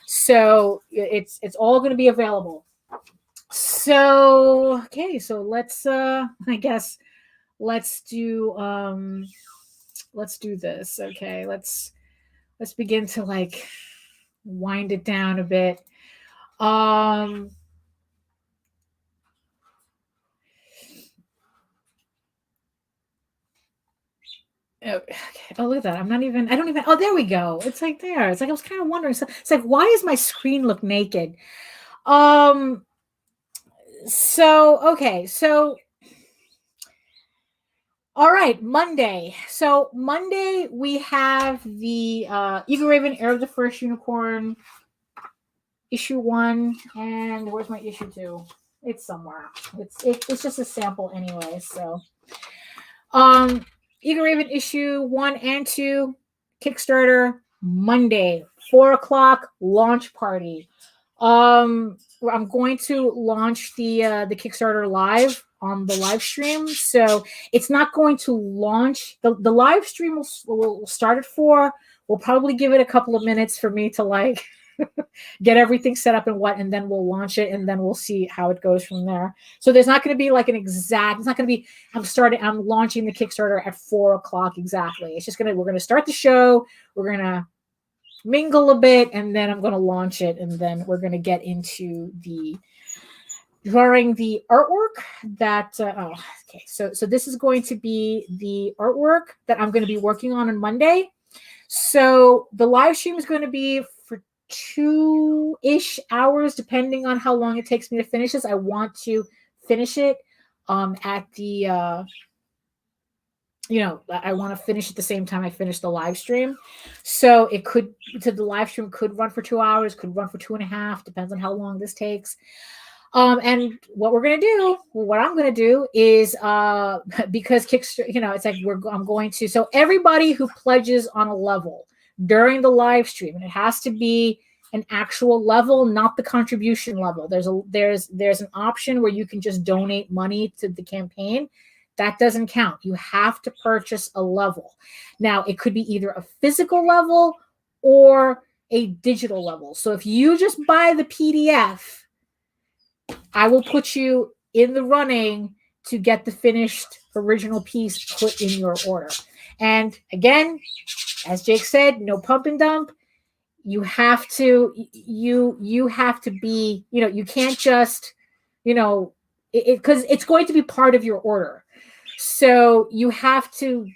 So it's all going to be available. So okay, so let's do this. Okay, let's begin to like wind it down a bit. Okay. Oh, look at that. Oh, there we go. It's like there. It's like, I was kind of wondering. So it's like, why does my screen look naked? Okay. So, all right. Monday. So Monday we have the Eagle Raven Heir of the First Unicorn issue 1. And where's my issue 2? It's somewhere. It's just a sample anyway. So, Eagle Raven issue 1 and 2 Kickstarter Monday, 4:00 launch party. I'm going to launch the Kickstarter live on the live stream. So it's not going to launch. The live stream will start at 4. We'll probably give it a couple of minutes for me to like get everything set up and then we'll launch it, and then we'll see how it goes from there. So there's not going to be like it's not going to be, I'm launching the Kickstarter at 4:00 exactly. It's just we're going to start the show. We're going to mingle a bit, and then I'm going to launch it, and then we're going to get into the drawing the artwork that, okay. So this is going to be the artwork that I'm going to be working on Monday. So the live stream is going to be for 2-ish hours, depending on how long it takes me to finish this. I want to finish it at the, I want to finish at the same time I finish the live stream. So the live stream could run for 2 hours, could run for 2.5, depends on how long this takes. And what I'm going to do is, because Kickstarter, it's like I'm going to, so everybody who pledges on a level during the live stream, and it has to be an actual level, not the contribution level. There's an option where you can just donate money to the campaign. That doesn't count. You have to purchase a level. Now, it could be either a physical level or a digital level. So if you just buy the PDF, I will put you in the running to get the finished original piece put in your order. And again, as Jake said, no pump and dump. You have to be, you can't just, because it's going to be part of your order. So you have to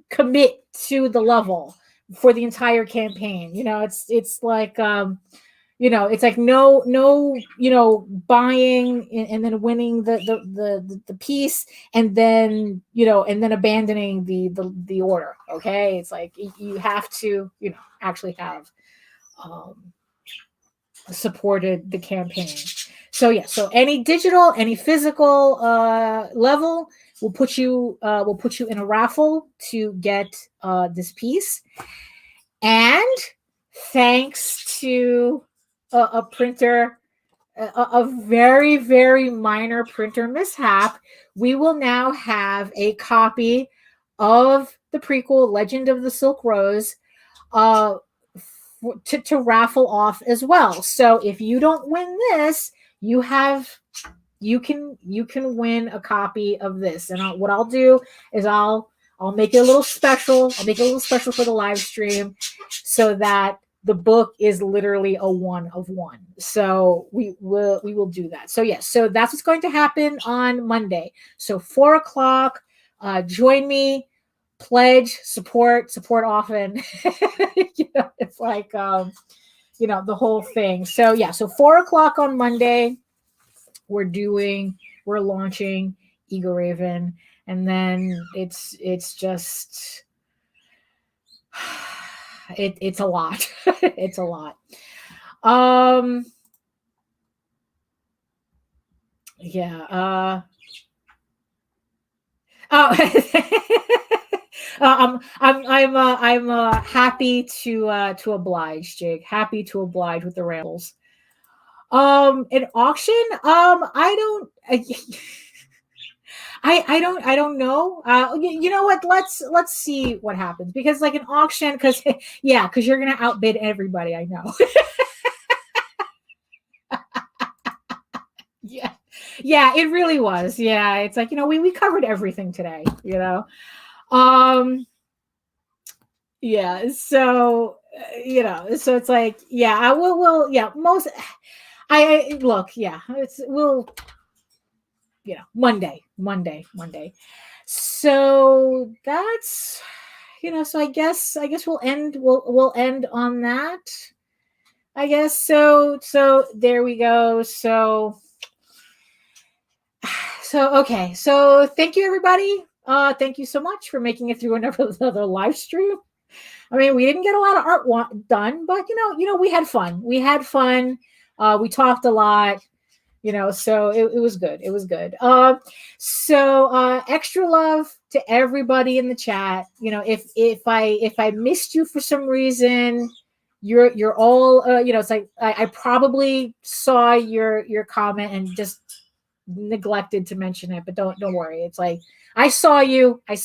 commit to the level for the entire campaign. It's like, it's like no, buying and then winning the piece and then, and then abandoning the order. Okay. It's like, you have to, actually have, supported the campaign. So yeah, so any digital, any physical level, we'll put you in a raffle to get this piece. And thanks to a printer, a very, very minor printer mishap, we will now have a copy of the prequel Legend of the Silk Rose to raffle off as well. So if you don't win this, you can win a copy of this. And what I'll do is I'll make it a little special. I'll make it a little special for the live stream, so that the book is literally a 1 of 1. So we will do that. So yes, so that's what's going to happen on Monday. So 4:00. Join me, pledge, support often. It's like the whole thing. So yeah, so 4:00 on Monday, we're launching Ego Raven, and then it's just it's a lot. It's a lot. Yeah. I'm happy to oblige, Jake. Happy to oblige with the rambles. An auction. I don't. I don't know. You know what? Let's see what happens, because like an auction, because you're gonna outbid everybody. I know. Yeah, it really was. Yeah, it's like, we covered everything today. Yeah. So so it's like, I will. Yeah, most. I look. Yeah, we'll. Monday. So that's, so I guess we'll end on that, I guess. So there we go. So okay. So thank you, everybody. Thank you so much for making it through another live stream. I mean, we didn't get a lot of art done, but we had fun. We talked a lot. So it was good. It was good. So extra love to everybody in the chat. If I missed you for some reason, you're all, it's like, I probably saw your comment and just neglected to mention it, but don't worry. It's like, I saw you. I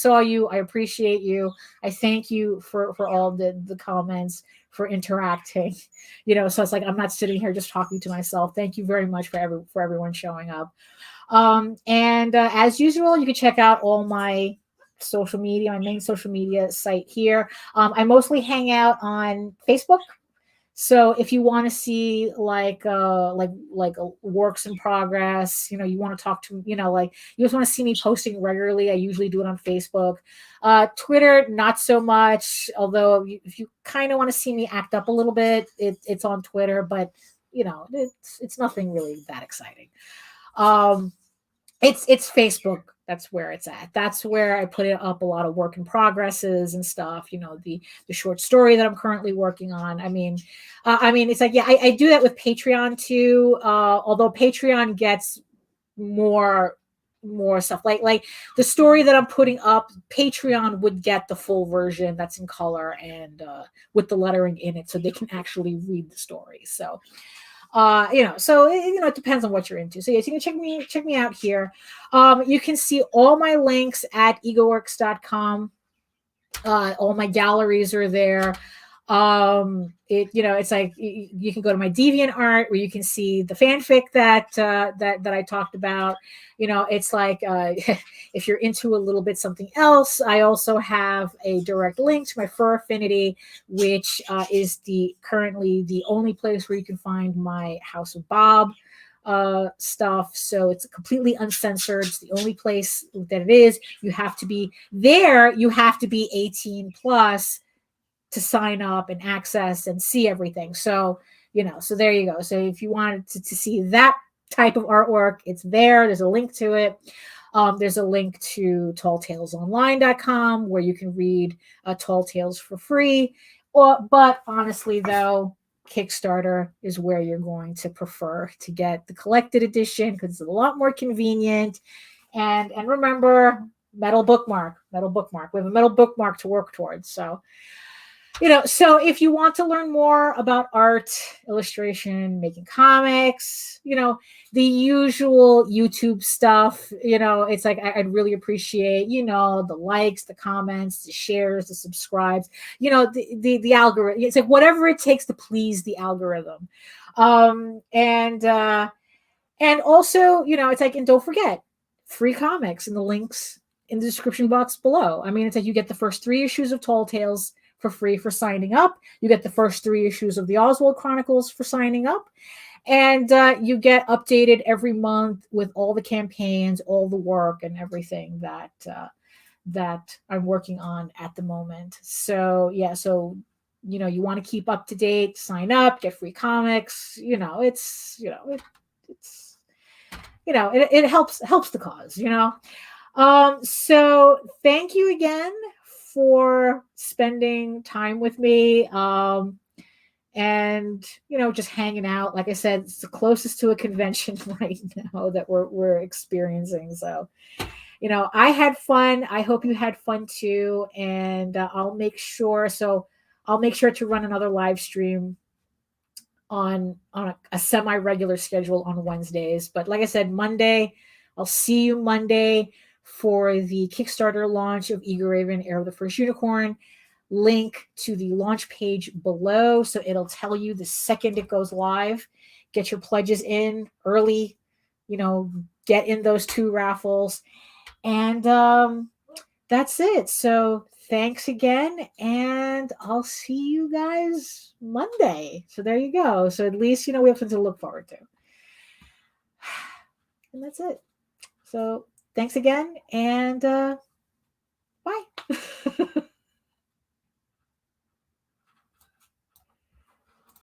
appreciate you. I thank you for all the comments, for interacting, so it's like, I'm not sitting here just talking to myself. Thank you very much for everyone showing up. And as usual, you can check out all my social media, my main social media site here. I mostly hang out on Facebook. So if you want to see like works in progress, you want to talk to, like you just want to see me posting regularly, I usually do it on Facebook. Twitter, not so much. Although if you kind of want to see me act up a little bit, it's on Twitter, but it's nothing really that exciting. It's Facebook. That's where it's at. That's where I put up a lot of work in progresses and stuff. The short story that I'm currently working on. I mean, it's like, I do that with Patreon too. Although Patreon gets more stuff, like the story that I'm putting up, Patreon would get the full version that's in color and with the lettering in it, so they can actually read the story. So. So it depends on what you're into. So yes, you can check me out here. You can see all my links at egoworks.com. All my galleries are there. It's like you can go to my DeviantArt, where you can see the fanfic that I talked about. It's like if you're into a little bit something else, I also have a direct link to my Fur Affinity, which is currently the only place where you can find my House of Bob stuff. So it's completely uncensored. It's the only place that it is. You have to be there. You have to be 18 plus to sign up and access and see everything. So, so there you go. So if you wanted to see that type of artwork, it's there. There's a link to it. There's a link to talltalesonline.com, where you can read Tall Tales for free. But honestly, though, Kickstarter is where you're going to prefer to get the collected edition, because it's a lot more convenient. And remember, metal bookmark. We have a metal bookmark to work towards. So, so if you want to learn more about art, illustration, making comics, the usual YouTube stuff, it's like I'd really appreciate, the likes, the comments, the shares, the subscribes, the algorithm. It's like whatever it takes to please the algorithm. And also, it's like, and don't forget, free comics and the links in the description box below. I mean, it's like you get the first 3 issues of Tall Tales for free for signing up. You get the first 3 issues of the Oswald Chronicles for signing up. And you get updated every month with all the campaigns, all the work, and everything that I'm working on at the moment. So, yeah, so, you want to keep up to date, sign up, get free comics. It helps the cause, So thank you again for spending time with me, and just hanging out. Like I said, it's the closest to a convention right now that we're experiencing. So I had fun. I hope you had fun too. And I'll make sure to run another live stream on a semi-regular schedule on Wednesdays. But like I said, Monday, I'll see you Monday for the Kickstarter launch of Eager Raven, Heir of the First Unicorn. Link to the launch page below, so it'll tell you the second it goes live. Get your pledges in early, get in those 2 raffles. And that's it. So thanks again, and I'll see you guys Monday. So there you go. So at least, we have something to look forward to. And that's it. So thanks again, and bye.